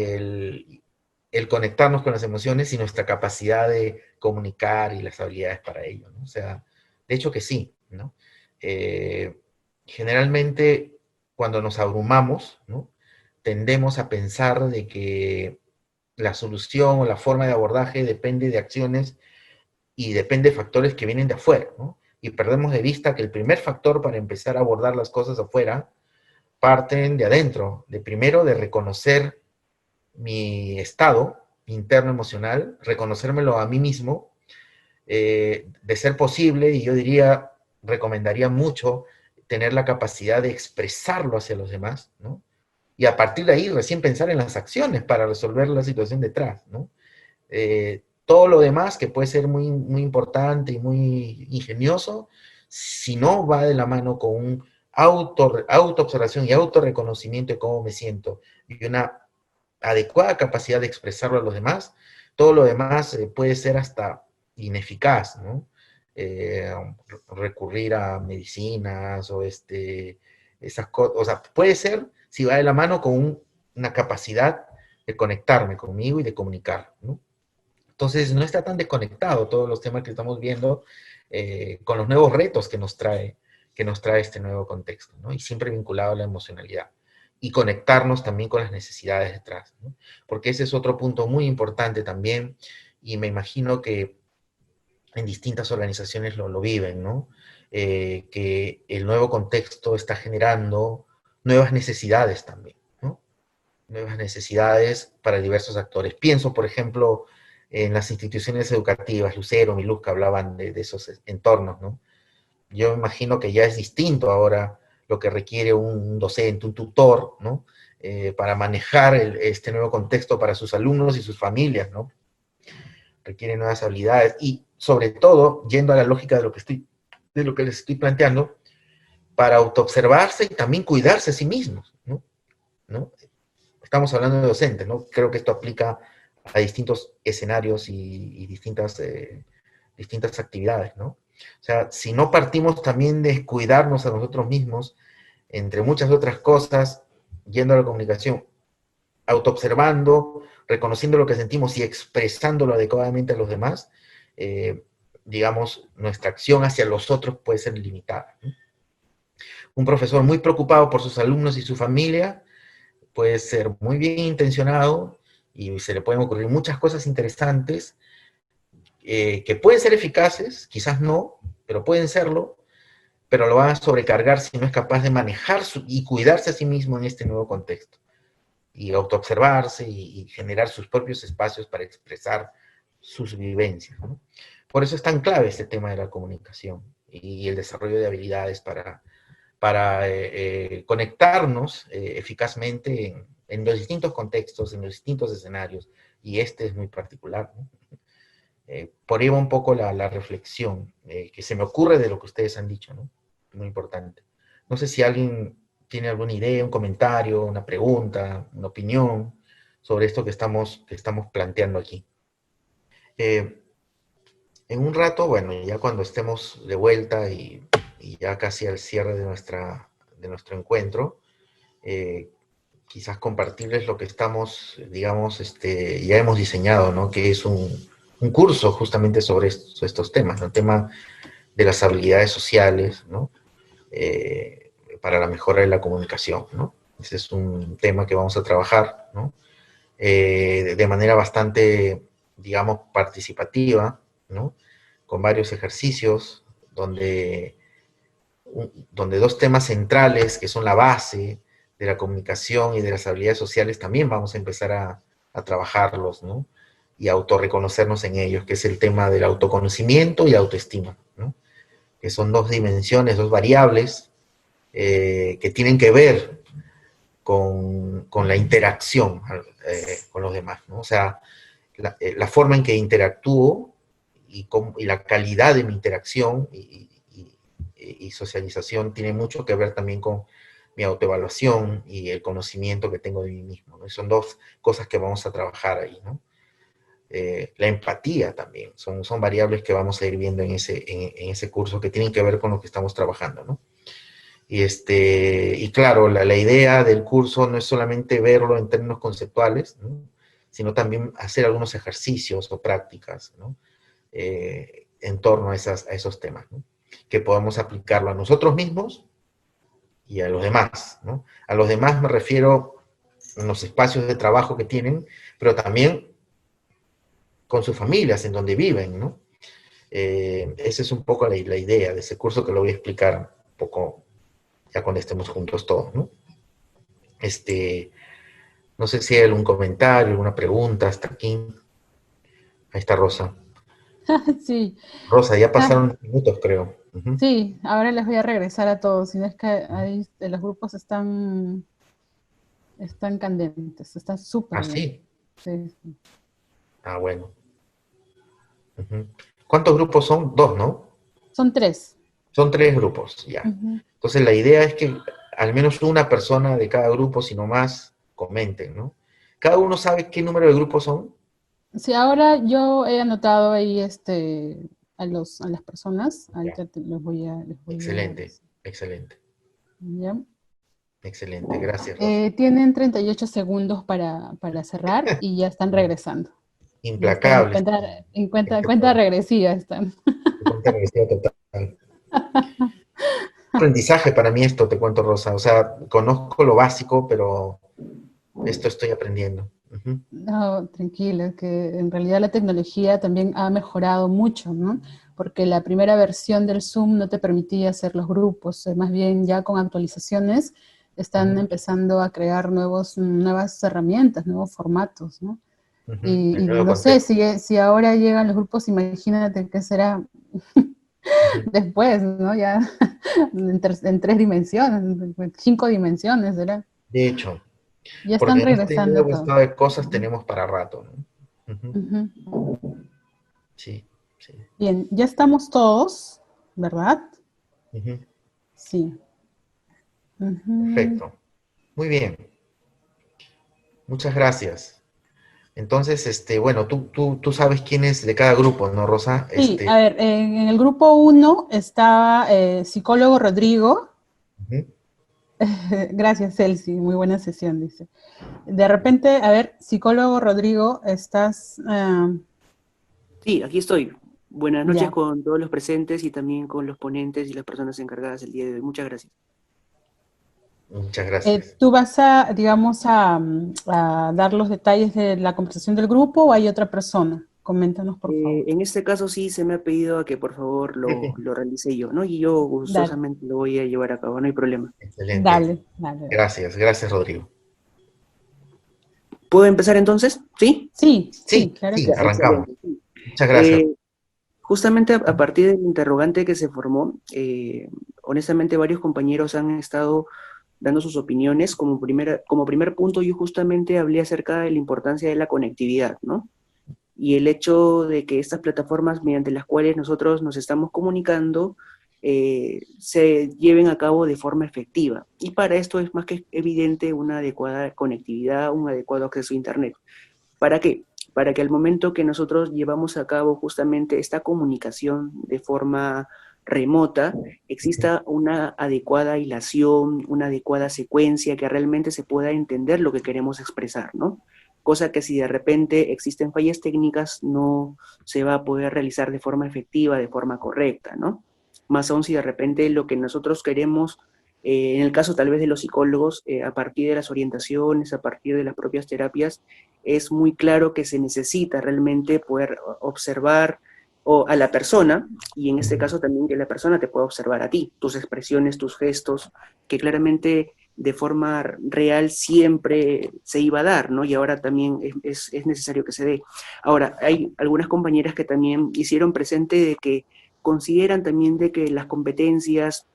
el conectarnos con las emociones y nuestra capacidad de comunicar y las habilidades para ello, ¿no? O sea, de hecho que sí, ¿no? Eh, Generalmente cuando nos abrumamos, ¿no? Tendemos a pensar de que la solución o la forma de abordaje depende de acciones y depende de factores que vienen de afuera, ¿no? Y perdemos de vista que el primer factor para empezar a abordar las cosas afuera parten de adentro, de primero de reconocer mi estado interno emocional, reconocérmelo a mí mismo, de ser posible, y yo diría, recomendaría mucho tener la capacidad de expresarlo hacia los demás, ¿no? Y a partir de ahí recién pensar en las acciones para resolver la situación detrás, ¿no? Todo lo demás, que puede ser muy, muy importante y muy ingenioso, si no va de la mano con un autoobservación y autorreconocimiento de cómo me siento y una adecuada capacidad de expresarlo a los demás, todo lo demás puede ser hasta ineficaz, ¿no? Recurrir a medicinas o esas cosas, o sea, puede ser si va de la mano con una capacidad de conectarme conmigo y de comunicar, ¿no? Entonces, no está tan desconectado todos los temas que estamos viendo con los nuevos retos que nos trae este nuevo contexto, ¿no? Y siempre vinculado a la emocionalidad. Y conectarnos también con las necesidades detrás, ¿no? Porque ese es otro punto muy importante también, y me imagino que en distintas organizaciones lo viven, ¿no? Que el nuevo contexto está generando nuevas necesidades también, ¿no? Nuevas necesidades para diversos actores. Pienso, por ejemplo, en las instituciones educativas, Lucero, Miluska hablaban de esos entornos, ¿no? Yo me imagino que ya es distinto ahora lo que requiere un docente, un tutor, ¿no? Para manejar este nuevo contexto para sus alumnos y sus familias, ¿no? Requiere nuevas habilidades y, sobre todo, yendo a la lógica de lo que les estoy planteando, para autoobservarse y también cuidarse a sí mismos, ¿no? ¿No? Estamos hablando de docentes, ¿no? Creo que esto aplica a distintos escenarios y distintas actividades, ¿no? O sea, si no partimos también de cuidarnos a nosotros mismos, entre muchas otras cosas, yendo a la comunicación, autoobservando, reconociendo lo que sentimos y expresándolo adecuadamente a los demás, digamos, nuestra acción hacia los otros puede ser limitada, ¿no? Un profesor muy preocupado por sus alumnos y su familia puede ser muy bien intencionado y se le pueden ocurrir muchas cosas interesantes que pueden ser eficaces, quizás no, pero pueden serlo, pero lo van a sobrecargar si no es capaz de manejar y cuidarse a sí mismo en este nuevo contexto. Y autoobservarse y generar sus propios espacios para expresar sus vivencias, ¿no? Por eso es tan clave este tema de la comunicación y el desarrollo de habilidades para conectarnos eficazmente en los distintos contextos, en los distintos escenarios, y este es muy particular, ¿no? Por ahí va un poco la reflexión que se me ocurre de lo que ustedes han dicho, ¿no? Muy importante. No sé si alguien tiene alguna idea, un comentario, una pregunta, una opinión sobre esto que estamos planteando aquí. En un rato, bueno, ya cuando estemos de vuelta y ya casi al cierre de nuestro encuentro, quizás compartirles lo que estamos, digamos, ya hemos diseñado, ¿no? Que es un curso justamente sobre estos temas, ¿no? El tema de las habilidades sociales, ¿no? Para la mejora de la comunicación, ¿no? Ese es un tema que vamos a trabajar, ¿no? De manera bastante, digamos, participativa, ¿no? Con varios ejercicios donde dos temas centrales, que son la base de la comunicación y de las habilidades sociales, también vamos a empezar a trabajarlos, ¿no? Y a autorreconocernos en ellos, que es el tema del autoconocimiento y autoestima, ¿no? Que son dos dimensiones, dos variables que tienen que ver con la interacción con los demás, ¿no? O sea, la forma en que interactúo y la calidad de mi interacción y socialización tiene mucho que ver también con mi autoevaluación y el conocimiento que tengo de mí mismo, ¿no? Y son dos cosas que vamos a trabajar ahí, ¿no? La empatía también, son variables que vamos a ir viendo en ese curso que tienen que ver con lo que estamos trabajando, ¿no? Y claro, la idea del curso no es solamente verlo en términos conceptuales, ¿no? Sino también hacer algunos ejercicios o prácticas, ¿no? En torno a esos temas, ¿no? Que podamos aplicarlo a nosotros mismos y a los demás, ¿no? A los demás me refiero en los espacios de trabajo que tienen, pero también con sus familias, en donde viven, ¿no? Esa es un poco la idea de ese curso, que lo voy a explicar un poco ya cuando estemos juntos todos, ¿no? No sé si hay algún comentario, alguna pregunta hasta aquí. Ahí está Rosa. Sí, Rosa, ya ah, pasaron minutos, creo. Ujú. sí, ahora les voy a regresar a todos, si no es que ahí los grupos están candentes, están súper Ah, bien. sí. Sí, sí. Ah, bueno. Ujú. ¿Cuántos grupos son? Dos, ¿no? Son 3. Son 3 grupos, ya. Ujú. Entonces la idea es que al menos una persona de cada grupo, si no más, comenten, ¿no? ¿Cada uno sabe qué número de grupos son? Sí, ahora yo he anotado ahí a las personas, Ya. ahorita les voy a Excelente, excelente, ¿ya? excelente. Gracias, Rosa. Tienen 38 segundos para cerrar y ya están regresando. Ya están Implacable. en Este cuenta programa. regresiva están. Cuenta regresiva total. Aprendizaje para mí esto, te cuento, Rosa. O sea, conozco lo básico, pero esto estoy aprendiendo. Ujú. No, tranquilo, que en realidad la tecnología también ha mejorado mucho, ¿no? Porque la primera versión del Zoom no te permitía hacer los grupos, más bien ya con actualizaciones están Ujú. empezando a crear nuevas herramientas, nuevos formatos, ¿no? Ujú. El Y nuevo no sé, contexto. si ahora llegan los grupos, imagínate qué será Ujú. después, ¿no? Ya en 3 dimensiones, en 5 dimensiones, ¿será? De hecho, Ya están porque en este regresando nuevo todo. estado de cosas tenemos para rato, ¿no? Ujú. Ujú. Sí, sí. Bien, ya estamos todos, ¿verdad? Ujú. Sí. Ujú. Perfecto. Muy bien. Muchas gracias. Entonces, bueno, tú sabes quién es de cada grupo, ¿no, Rosa? Sí, a ver, en el grupo 1 está psicólogo Rodrigo. Ujú. Gracias, Elsie, muy buena sesión, dice. De repente, a ver, psicólogo Rodrigo, estás... Sí, aquí estoy. Buenas noches ya. con todos los presentes y también con los ponentes y las personas encargadas el día de hoy. Muchas gracias. Muchas gracias. ¿Tú vas a, digamos, a dar los detalles de la conversación del grupo o hay otra persona? Coméntanos, por favor. En este caso sí se me ha pedido a que por favor lo realice yo, ¿no? Y yo Dale, gustosamente lo voy a llevar a cabo, no hay problema. Excelente. dale, dale, dale. Gracias, gracias, Rodrigo. ¿Puedo empezar entonces? ¿Sí? Sí, Sí, sí, claro sí, que Ya, sí. arrancamos. excelente. Sí. Muchas gracias. Eh, Justamente a partir del interrogante que se formó, honestamente varios compañeros han estado dando sus opiniones. Como primer punto, yo justamente hablé acerca de la importancia de la conectividad, ¿no? Y el hecho de que estas plataformas mediante las cuales nosotros nos estamos comunicando se lleven a cabo de forma efectiva. Y para esto es más que evidente una adecuada conectividad, un adecuado acceso a Internet. ¿Para qué? Para que al momento que nosotros llevamos a cabo justamente esta comunicación de forma remota, exista una adecuada hilación, una adecuada secuencia, que realmente se pueda entender lo que queremos expresar, ¿no? Cosa que si de repente existen fallas técnicas, no se va a poder realizar de forma efectiva, de forma correcta, ¿no? Más aún si de repente lo que nosotros queremos, en el caso tal vez de los psicólogos, a partir de las orientaciones, a partir de las propias terapias, es muy claro que se necesita realmente poder observar a la persona, y en este caso también que la persona te pueda observar a ti, tus expresiones, tus gestos, que claramente de forma real siempre se iba a dar, ¿no? Y ahora también es necesario que se dé. Ahora, hay algunas compañeras que también hicieron presente de que consideran también de que las competencias,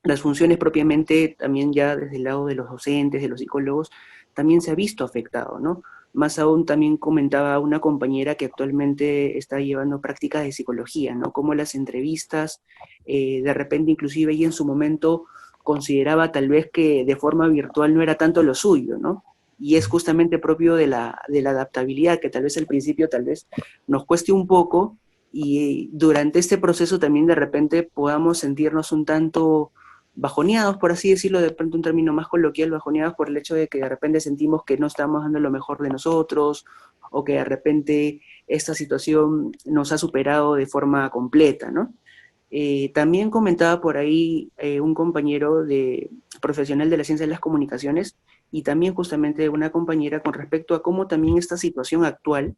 las funciones propiamente, también ya desde el lado de los docentes, de los psicólogos, también se ha visto afectado, ¿no? Más aún también comentaba una compañera que actualmente está llevando prácticas de psicología, ¿no? Como las entrevistas, de repente inclusive ella en su momento consideraba tal vez que de forma virtual no era tanto lo suyo, ¿no? Y es justamente propio de la adaptabilidad, que tal vez al principio tal vez nos cueste un poco, y durante este proceso también de repente podamos sentirnos un tanto bajoneados, por así decirlo, de pronto un término más coloquial, bajoneados por el hecho de que de repente sentimos que no estamos dando lo mejor de nosotros, o que de repente esta situación nos ha superado de forma completa, ¿no? También comentaba por ahí un compañero profesional de la ciencia de las comunicaciones y también justamente una compañera con respecto a cómo también esta situación actual,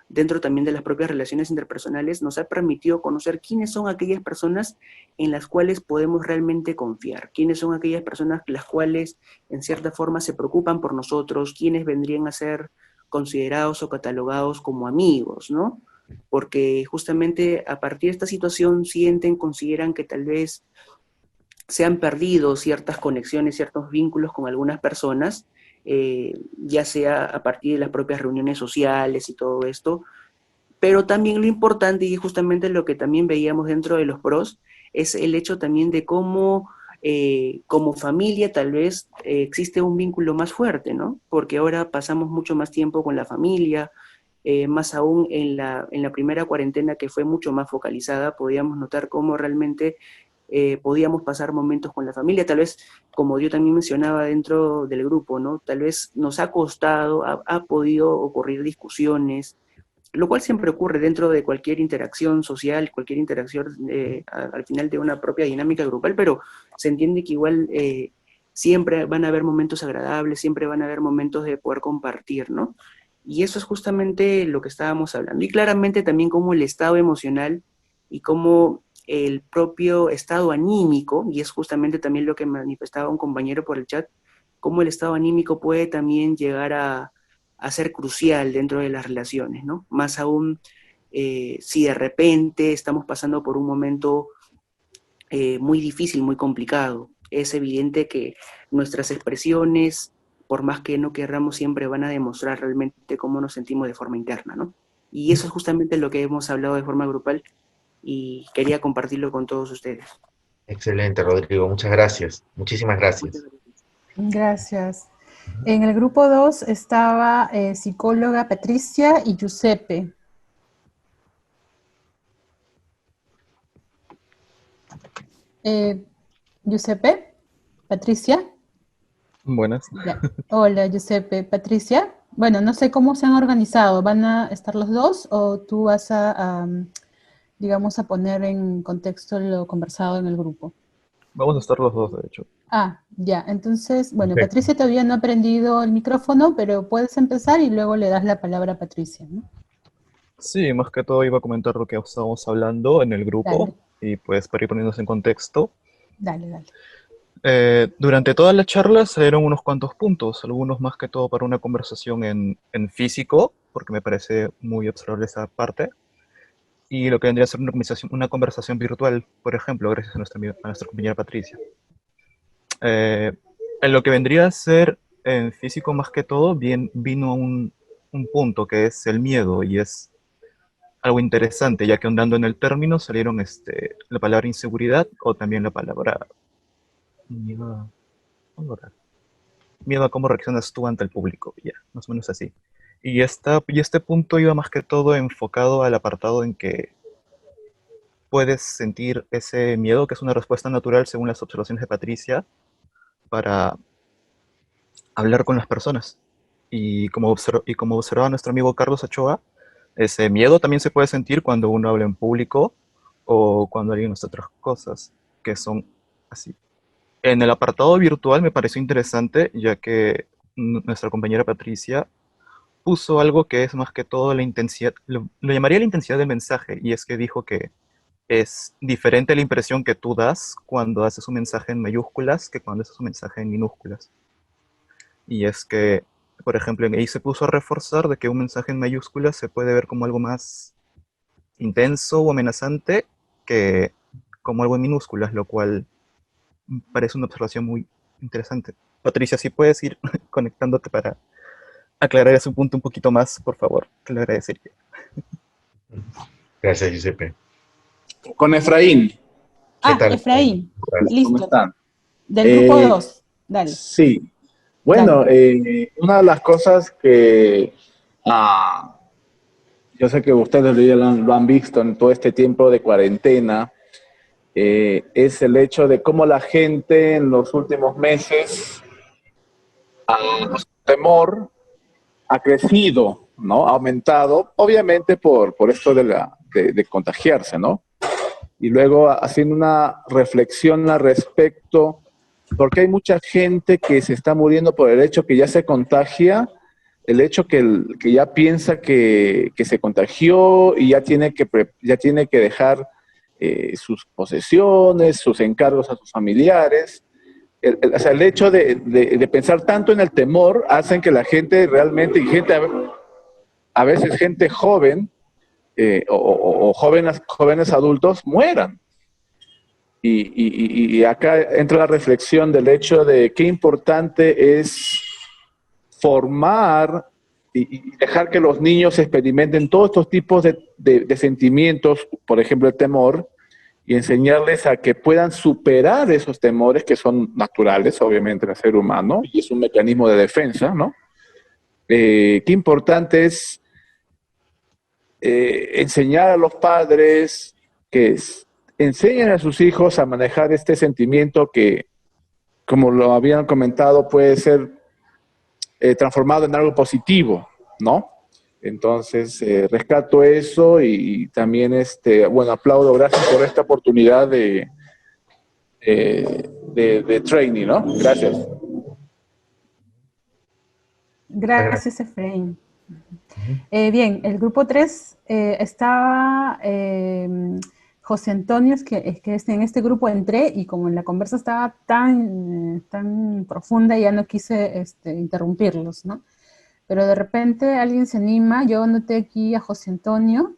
dentro también de las propias relaciones interpersonales, nos ha permitido conocer quiénes son aquellas personas en las cuales podemos realmente confiar, quiénes son aquellas personas las cuales en cierta forma se preocupan por nosotros, quiénes vendrían a ser considerados o catalogados como amigos, ¿no? Porque justamente a partir de esta situación consideran que tal vez se han perdido ciertas conexiones, ciertos vínculos con algunas personas, ya sea a partir de las propias reuniones sociales y todo esto, pero también lo importante, y justamente lo que también veíamos dentro de los pros, es el hecho también de cómo como familia tal vez existe un vínculo más fuerte, ¿no? Porque ahora pasamos mucho más tiempo con la familia, más aún en la primera cuarentena que fue mucho más focalizada, podíamos notar cómo realmente podíamos pasar momentos con la familia, tal vez, como yo también mencionaba dentro del grupo, ¿no? Tal vez nos ha costado, ha podido ocurrir discusiones, lo cual siempre ocurre dentro de cualquier interacción social, cualquier interacción al final de una propia dinámica grupal, pero se entiende que igual siempre van a haber momentos agradables, siempre van a haber momentos de poder compartir, ¿no? Y eso es justamente lo que estábamos hablando. Y claramente también como el estado emocional y como el propio estado anímico, y es justamente también lo que manifestaba un compañero por el chat, cómo el estado anímico puede también llegar a ser crucial dentro de las relaciones, ¿no? Más aún si de repente estamos pasando por un momento muy difícil, muy complicado. Es evidente que nuestras expresiones, por más que no querramos, siempre van a demostrar realmente cómo nos sentimos de forma interna, ¿no? Y eso es justamente lo que hemos hablado de forma grupal y quería compartirlo con todos ustedes. Excelente, Rodrigo. Muchas gracias. Muchísimas Muchas gracias. gracias. Gracias. En el grupo 2 estaba psicóloga Patricia y Giuseppe. Giuseppe, Patricia. Buenas. Ya. Hola, Giuseppe, Patricia. Bueno, no sé cómo se han organizado. ¿Van a estar los dos o tú vas digamos, a poner en contexto lo conversado en el grupo? Vamos a estar los dos, de hecho. Ah, ya. Entonces, bueno, Perfecto. Patricia todavía no ha prendido el micrófono, pero puedes empezar y luego le das la palabra a Patricia, ¿no? Sí, más que todo iba a comentar lo que estábamos hablando en el Dale, grupo y pues para ir poniéndose en contexto. dale. Durante toda la charla salieron unos cuantos puntos, algunos más que todo para una conversación en físico, porque me parece muy observable esa parte, y lo que vendría a ser una conversación virtual, por ejemplo, gracias a nuestra compañera Patricia. En lo que vendría a ser en físico más que todo, vino un punto que es el miedo, y es algo interesante, ya que ahondando en el término salieron la palabra inseguridad o también la palabra miedo miedo a cómo reaccionas tú ante el público, ya, más o menos así. Y este punto iba más que todo enfocado al apartado en que puedes sentir ese miedo, que es una respuesta natural según las observaciones de Patricia, para hablar con las personas. Y como observaba nuestro amigo Carlos Ochoa, ese miedo también se puede sentir cuando uno habla en público o cuando alguien hace otras cosas, que son así. En el apartado virtual me pareció interesante, ya que nuestra compañera Patricia puso algo que es más que todo la intensidad, lo llamaría la intensidad del mensaje, y es que dijo que es diferente la impresión que tú das cuando haces un mensaje en mayúsculas que cuando haces un mensaje en minúsculas. Y es que, por ejemplo, ahí se puso a reforzar de que un mensaje en mayúsculas se puede ver como algo más intenso o amenazante que como algo en minúsculas, lo cual parece una observación muy interesante. Patricia, si puedes ir conectándote para aclarar ese punto un poquito más, por favor, te lo agradecería. Gracias, Giuseppe. Con Efraín. ¿Qué tal? Efraín, ¿Cómo listo. están? Del grupo 2, dale. Sí. Bueno, una de las cosas que yo sé que ustedes lo han visto en todo este tiempo de cuarentena, es el hecho de cómo la gente en los últimos meses, su temor ha crecido, ¿no? Ha aumentado, obviamente por esto de contagiarse, ¿no? y luego haciendo una reflexión al respecto, porque hay mucha gente que se está muriendo por el hecho que ya se contagia, el hecho que ya piensa que se contagió y ya tiene que dejar sus posesiones, sus encargos a sus familiares. O sea, el hecho de pensar tanto en el temor hacen que la gente realmente, y gente a veces gente joven o jóvenes adultos mueran. Y acá entra la reflexión del hecho de qué importante es formar y dejar que los niños experimenten todos estos tipos de sentimientos, por ejemplo el temor, y enseñarles a que puedan superar esos temores que son naturales, obviamente, en el ser humano, y es un mecanismo de defensa, ¿no? Qué importante es enseñar a los padres que enseñen a sus hijos a manejar este sentimiento que, como lo habían comentado, puede ser transformado en algo positivo, ¿no? Entonces, rescato eso y también, bueno, aplaudo, gracias por esta oportunidad de training, ¿no? Gracias. Gracias, Efraín. Bien, el grupo 3 estaba José Antonio, es que en este grupo entré y como la conversa estaba tan profunda, ya no quise interrumpirlos, ¿no? Pero de repente alguien se anima, yo anoté aquí a José Antonio.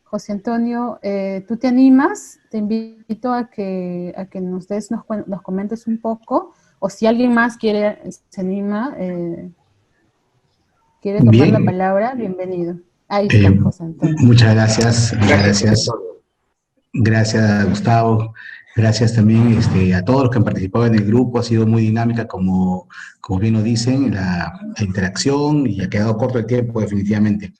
José Antonio, ¿tú te animas? Te invito a que nos comentes un poco, o si alguien más se anima, quiere tomar la palabra, bienvenido. Ahí está, José Antonio. Muchas gracias, gracias Gustavo, gracias también a todos los que han participado en el grupo, ha sido muy dinámica como bien lo dicen, la interacción, y ha quedado corto el tiempo definitivamente.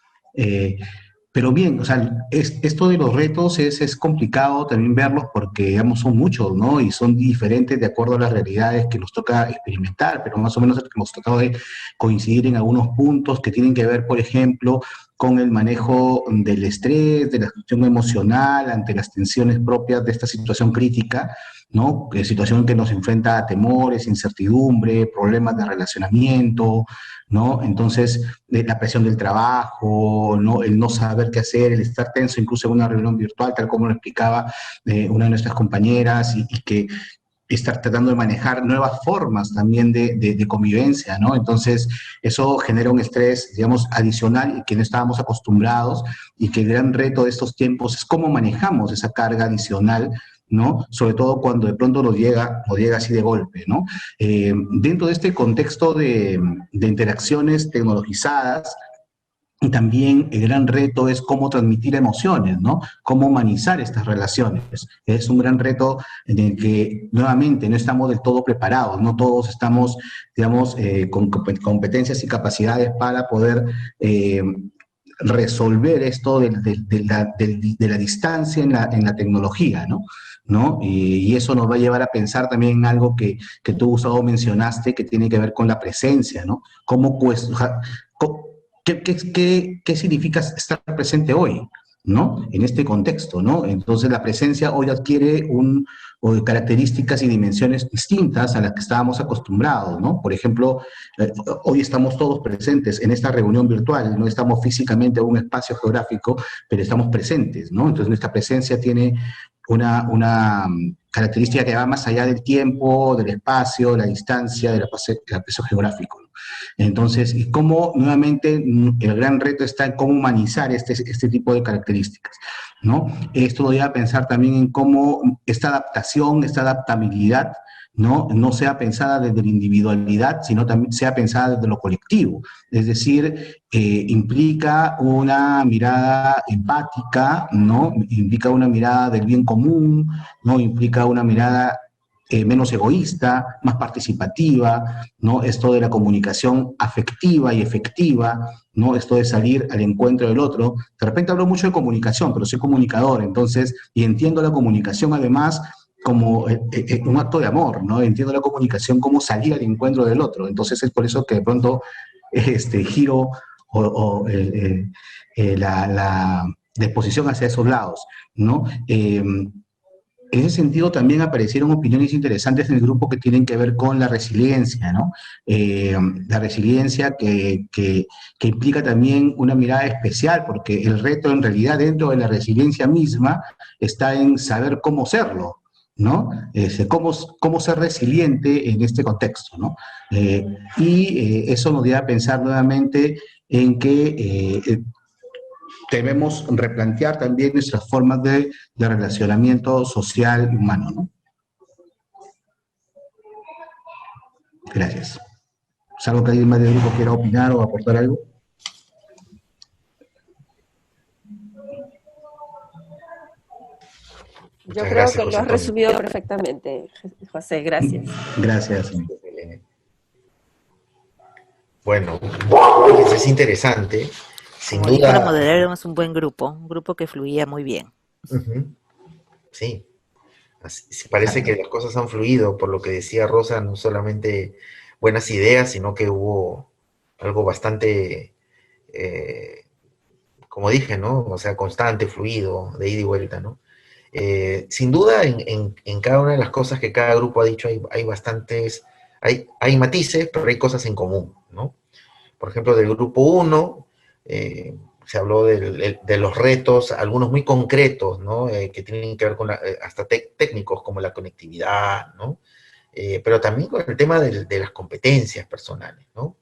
Pero bien, o sea, esto de los retos es complicado también verlos porque, digamos, son muchos, ¿no? Y son diferentes de acuerdo a las realidades que nos toca experimentar, pero más o menos hemos tratado de coincidir en algunos puntos que tienen que ver, por ejemplo, con el manejo del estrés, de la gestión emocional ante las tensiones propias de esta situación crítica, ¿no? Situación que nos enfrenta a temores, incertidumbre, problemas de relacionamiento, ¿no? Entonces, la presión del trabajo, ¿no? El no saber qué hacer, el estar tenso incluso en una reunión virtual, tal como lo explicaba una de nuestras compañeras, y que estar tratando de manejar nuevas formas también de convivencia, ¿no? Entonces, eso genera un estrés, digamos, adicional y que no estábamos acostumbrados, y que el gran reto de estos tiempos es cómo manejamos esa carga adicional, ¿no? Sobre todo cuando de pronto nos llega así de golpe, ¿no? Dentro de este contexto de interacciones tecnologizadas, también el gran reto es cómo transmitir emociones, ¿no? Cómo humanizar estas relaciones. Es un gran reto en el que, nuevamente, no estamos del todo preparados, no todos estamos, digamos, con competencias y capacidades para poder resolver esto de la distancia en la tecnología, ¿no? Y eso nos va a llevar a pensar también en algo que tú, Gustavo, mencionaste, que tiene que ver con la presencia, ¿no? ¿Qué significa estar presente hoy, ¿no? En este contexto, ¿no? Entonces la presencia hoy adquiere características y dimensiones distintas a las que estábamos acostumbrados, ¿no? Por ejemplo, hoy estamos todos presentes en esta reunión virtual, no estamos físicamente en un espacio geográfico, pero estamos presentes, ¿no? Entonces nuestra presencia tiene una característica que va más allá del tiempo, del espacio, la distancia, del espacio geográfico, ¿no? Entonces, y cómo, nuevamente, el gran reto está en cómo humanizar este tipo de características, ¿no? Esto nos lleva a pensar también en cómo esta adaptación, esta adaptabilidad, no sea pensada desde la individualidad, sino también sea pensada desde lo colectivo. Es decir, implica una mirada empática, ¿no? Implica una mirada del bien común, ¿no? Implica una mirada menos egoísta, más participativa, ¿no? Esto de la comunicación afectiva y efectiva, ¿no? Esto de salir al encuentro del otro. De repente hablo mucho de comunicación, pero soy comunicador, entonces, y entiendo la comunicación además como un acto de amor, ¿no? Entiendo la comunicación como salir al encuentro del otro. Entonces es por eso que de pronto giro de exposición hacia esos lados, ¿no? En ese sentido también aparecieron opiniones interesantes en el grupo que tienen que ver con la resiliencia, ¿no? La resiliencia que implica también una mirada especial, porque el reto en realidad dentro de la resiliencia misma está en saber cómo serlo, ¿no? Cómo ser resiliente en este contexto, ¿no? Eso nos lleva a pensar nuevamente en que debemos replantear también nuestras formas de relacionamiento social humano, ¿no? Gracias. ¿Es algo que alguien más del grupo quiera opinar o aportar algo? Yo creo que lo has resumido perfectamente, José. Gracias. Gracias. Bueno, es interesante. Sin Como dijo la duda. moderadora, éramos un buen grupo, un grupo que fluía muy bien. Sí. Así, parece que las cosas han fluido, por lo que decía Rosa, no solamente buenas ideas, sino que hubo algo bastante, como dije, ¿no? O sea, constante, fluido, de ida y vuelta, ¿no? Sin duda, en cada una de las cosas que cada grupo ha dicho hay bastantes, hay matices, pero hay cosas en común, ¿no? Por ejemplo, del grupo 1, se habló de los retos, algunos muy concretos, ¿no? Que tienen que ver con hasta técnicos como la conectividad, ¿no? Pero también con el tema de las competencias personales, ¿no?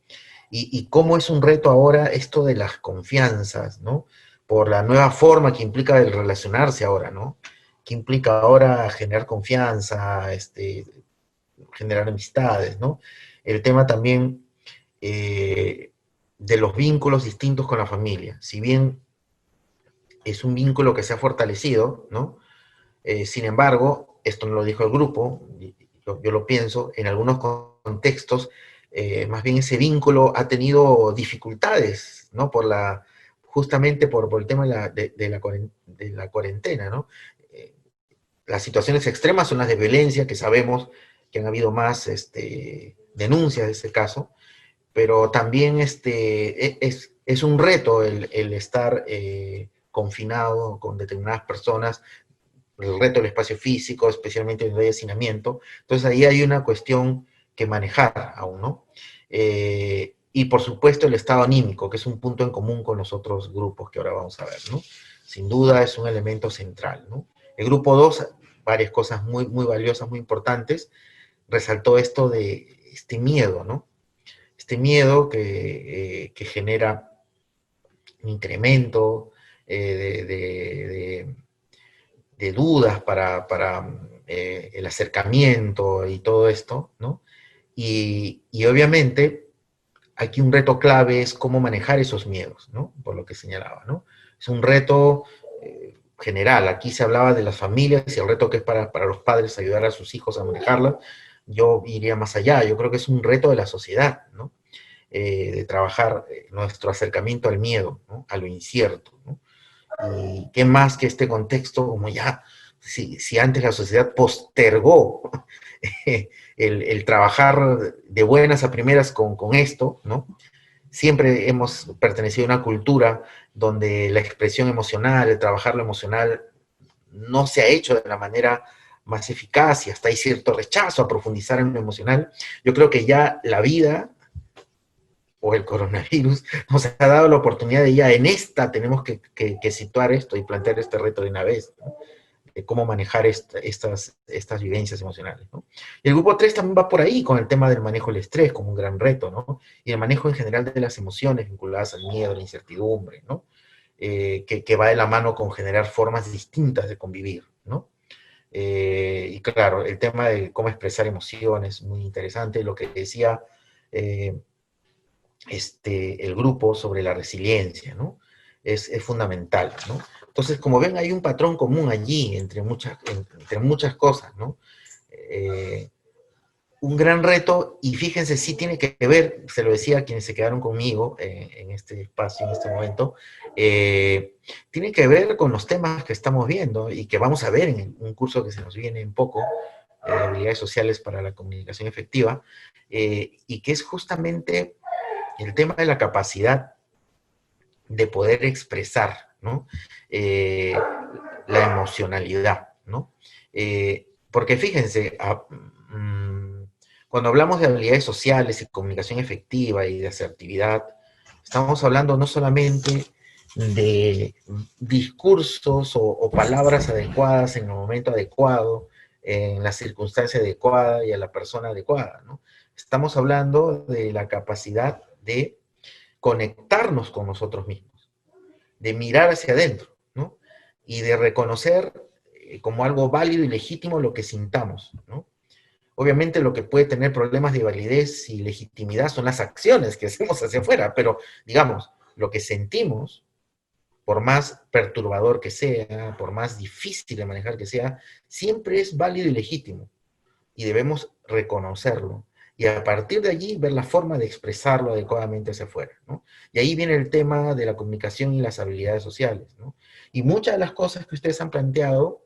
Y cómo es un reto ahora esto de las confianzas, ¿no? Por la nueva forma que implica el relacionarse ahora, ¿no? Que implica ahora generar confianza, generar amistades, ¿no? El tema también de los vínculos distintos con la familia. Si bien es un vínculo que se ha fortalecido, ¿no? Sin embargo, esto no lo dijo el grupo, yo lo pienso, en algunos contextos, más bien ese vínculo ha tenido dificultades, ¿no? Justamente por el tema de la cuarentena, ¿no? Las situaciones extremas son las de violencia, que sabemos que han habido más denuncias de ese caso, pero también es un reto el estar confinado con determinadas personas, el reto del espacio físico, especialmente en el de hacinamiento. Entonces ahí hay una cuestión que manejar aún, ¿no? Y por supuesto el estado anímico, que es un punto en común con los otros grupos que ahora vamos a ver, ¿no? Sin duda es un elemento central, ¿no? El grupo 2, varias cosas muy, muy valiosas, muy importantes, resaltó esto de este miedo, ¿no? Este miedo que genera un incremento de dudas para el acercamiento y todo esto, ¿no? Y obviamente aquí un reto clave es cómo manejar esos miedos, ¿no? Por lo que señalaba, ¿no? Es un reto general. Aquí se hablaba de las familias y el reto que es para los padres ayudar a sus hijos a manejarla. Yo iría más allá. Yo creo que es un reto de la sociedad, ¿no? De trabajar nuestro acercamiento al miedo, ¿no? A lo incierto, ¿no? Y qué más que este contexto, como ya, si antes la sociedad postergó el trabajar de buenas a primeras con esto, ¿no? Siempre hemos pertenecido a una cultura donde la expresión emocional, el trabajar lo emocional, no se ha hecho de la manera más eficaz y hasta hay cierto rechazo a profundizar en lo emocional. Yo creo que ya la vida o el coronavirus nos ha dado la oportunidad de ya en esta tenemos que situar esto y plantear este reto de una vez, ¿no? De cómo manejar estas vivencias emocionales, ¿no? Y el grupo 3 también va por ahí, con el tema del manejo del estrés como un gran reto, ¿no? Y el manejo en general de las emociones vinculadas al miedo, a la incertidumbre, ¿no? Que va de la mano con generar formas distintas de convivir, ¿no? Y claro, el tema de cómo expresar emociones, muy interesante, lo que decía el grupo sobre la resiliencia, ¿no? Es fundamental, ¿no? Entonces, como ven, hay un patrón común allí entre muchas cosas, ¿no? Un gran reto, y fíjense, sí tiene que ver, se lo decía a quienes se quedaron conmigo en este espacio, en este momento, tiene que ver con los temas que estamos viendo y que vamos a ver en un curso que se nos viene en poco, habilidades sociales para la comunicación efectiva, y que es justamente el tema de la capacidad de poder expresar ¿no? La emocionalidad, ¿no? Porque fíjense, cuando hablamos de habilidades sociales y comunicación efectiva y de asertividad, estamos hablando no solamente de discursos o palabras adecuadas en el momento adecuado, en la circunstancia adecuada y a la persona adecuada, ¿no? Estamos hablando de la capacidad de conectarnos con nosotros mismos, de mirar hacia adentro, ¿no? Y de reconocer como algo válido y legítimo lo que sintamos, ¿no? Obviamente lo que puede tener problemas de validez y legitimidad son las acciones que hacemos hacia afuera, pero digamos, lo que sentimos, por más perturbador que sea, por más difícil de manejar que sea, siempre es válido y legítimo. Y debemos reconocerlo. Y a partir de allí ver la forma de expresarlo adecuadamente hacia afuera, ¿no? Y ahí viene el tema de la comunicación y las habilidades sociales, ¿no? Y muchas de las cosas que ustedes han planteado,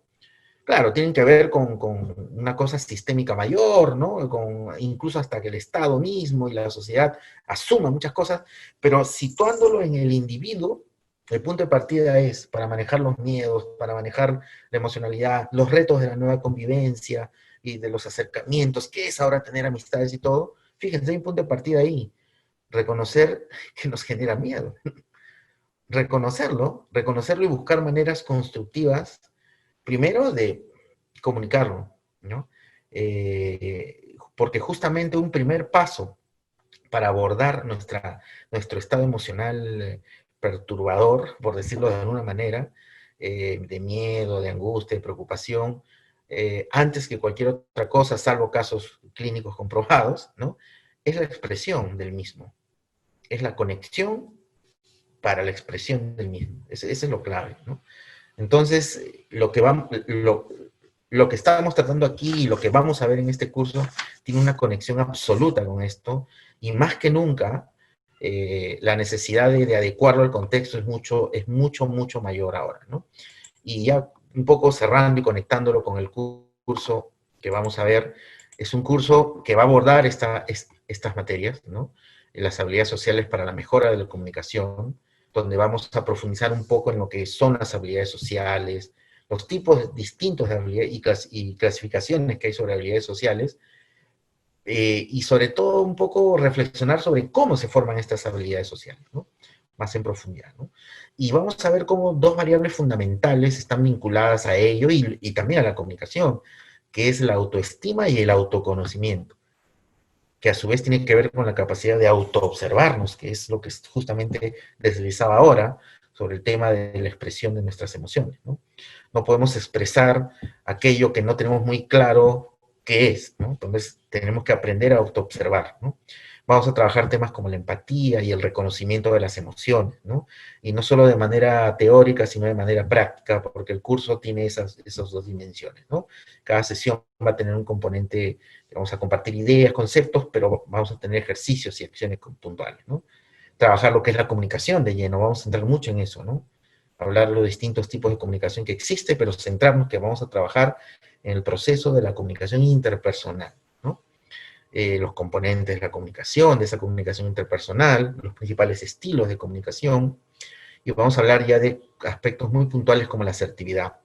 claro, tienen que ver con una cosa sistémica mayor, ¿no? Incluso hasta que el Estado mismo y la sociedad asuma muchas cosas, pero situándolo en el individuo, el punto de partida es para manejar los miedos, para manejar la emocionalidad, los retos de la nueva convivencia y de los acercamientos, qué es ahora tener amistades y todo. Fíjense, hay un punto de partida ahí, reconocer que nos genera miedo. Reconocerlo y buscar maneras constructivas primero de comunicarlo, ¿no? Porque justamente un primer paso para abordar nuestro estado emocional perturbador, por decirlo de alguna manera, de miedo, de angustia, de preocupación, antes que cualquier otra cosa, salvo casos clínicos comprobados, ¿no? Es la expresión del mismo, es la conexión para la expresión del mismo, ese es lo clave, ¿no? Entonces, lo que estábamos tratando aquí y lo que vamos a ver en este curso tiene una conexión absoluta con esto, y más que nunca, la necesidad de adecuarlo al contexto es mucho mayor ahora, ¿no? Y ya un poco cerrando y conectándolo con el curso que vamos a ver, es un curso que va a abordar estas materias, ¿no? Las habilidades sociales para la mejora de la comunicación, donde vamos a profundizar un poco en lo que son las habilidades sociales, los tipos distintos de habilidades y clasificaciones que hay sobre habilidades sociales, y sobre todo un poco reflexionar sobre cómo se forman estas habilidades sociales, ¿no? Más en profundidad, ¿no? Y vamos a ver cómo dos variables fundamentales están vinculadas a ello y también a la comunicación, que es la autoestima y el autoconocimiento, que a su vez tiene que ver con la capacidad de autoobservarnos, que es lo que justamente deslizaba ahora sobre el tema de la expresión de nuestras emociones, ¿no? No podemos expresar aquello que no tenemos muy claro qué es, ¿no? Entonces tenemos que aprender a autoobservar, ¿no? Vamos a trabajar temas como la empatía y el reconocimiento de las emociones, ¿no? Y no solo de manera teórica, sino de manera práctica, porque el curso tiene esas dos dimensiones, ¿no? Cada sesión va a tener un componente, vamos a compartir ideas, conceptos, pero vamos a tener ejercicios y acciones puntuales, ¿no? Trabajar lo que es la comunicación de lleno, vamos a entrar mucho en eso, ¿no? Hablar de los distintos tipos de comunicación que existe, pero centrarnos que vamos a trabajar en el proceso de la comunicación interpersonal, ¿no? Los componentes de la comunicación, de esa comunicación interpersonal, los principales estilos de comunicación, y vamos a hablar ya de aspectos muy puntuales como la asertividad.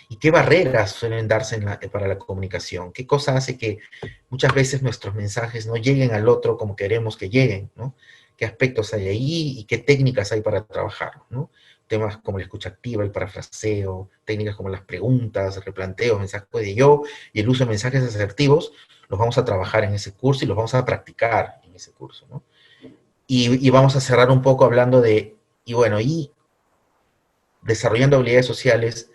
¿Y qué barreras suelen darse para la comunicación? ¿Qué cosa hace que muchas veces nuestros mensajes no lleguen al otro como queremos que lleguen, ¿no? ¿Qué aspectos hay ahí y qué técnicas hay para trabajar, ¿no? Temas como la escucha activa, el parafraseo, técnicas como las preguntas, replanteos, mensajes de yo y el uso de mensajes asertivos, los vamos a trabajar en ese curso y los vamos a practicar en ese curso, ¿no? Y vamos a cerrar un poco hablando de, y desarrollando habilidades sociales,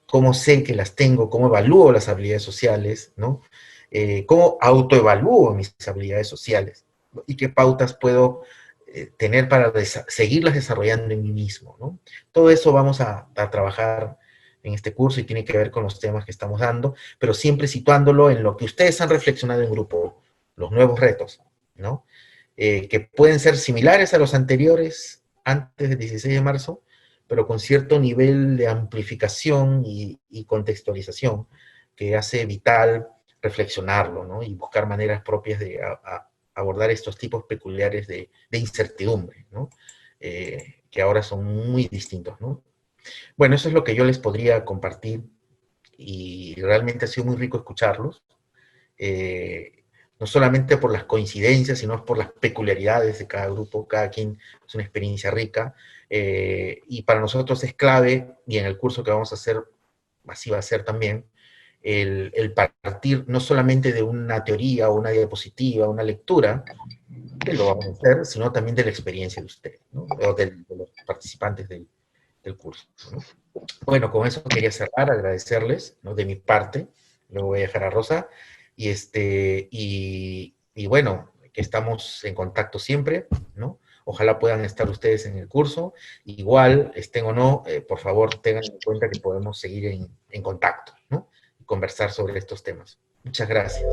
cómo sé que las tengo, cómo evalúo las habilidades sociales, ¿no? Cómo autoevalúo mis habilidades sociales, ¿no? Y qué pautas puedo tener para seguirlas desarrollando en mí mismo, ¿no? Todo eso vamos a trabajar en este curso y tiene que ver con los temas que estamos dando, pero siempre situándolo en lo que ustedes han reflexionado en grupo, los nuevos retos, ¿no? Que pueden ser similares a los anteriores antes del 16 de marzo, pero con cierto nivel de amplificación y contextualización que hace vital reflexionarlo, ¿no? Y buscar maneras propias de abordar estos tipos peculiares de incertidumbre, ¿no? Que que ahora son muy distintos, ¿no? Bueno, eso es lo que yo les podría compartir y realmente ha sido muy rico escucharlos, no solamente por las coincidencias, sino por las peculiaridades de cada grupo, cada quien es una experiencia rica, y para nosotros es clave, y en el curso que vamos a hacer, así va a ser también, el partir no solamente de una teoría o una diapositiva, una lectura, que lo vamos a hacer, sino también de la experiencia de ustedes, ¿no? O de los participantes del curso, ¿no? Bueno, con eso quería cerrar, agradecerles, ¿no? De mi parte, luego voy a dejar a Rosa, y bueno, que estamos en contacto siempre, ¿no? Ojalá puedan estar ustedes en el curso, igual, estén o no, por favor, tengan en cuenta que podemos seguir en contacto, ¿no? Y conversar sobre estos temas. Muchas gracias.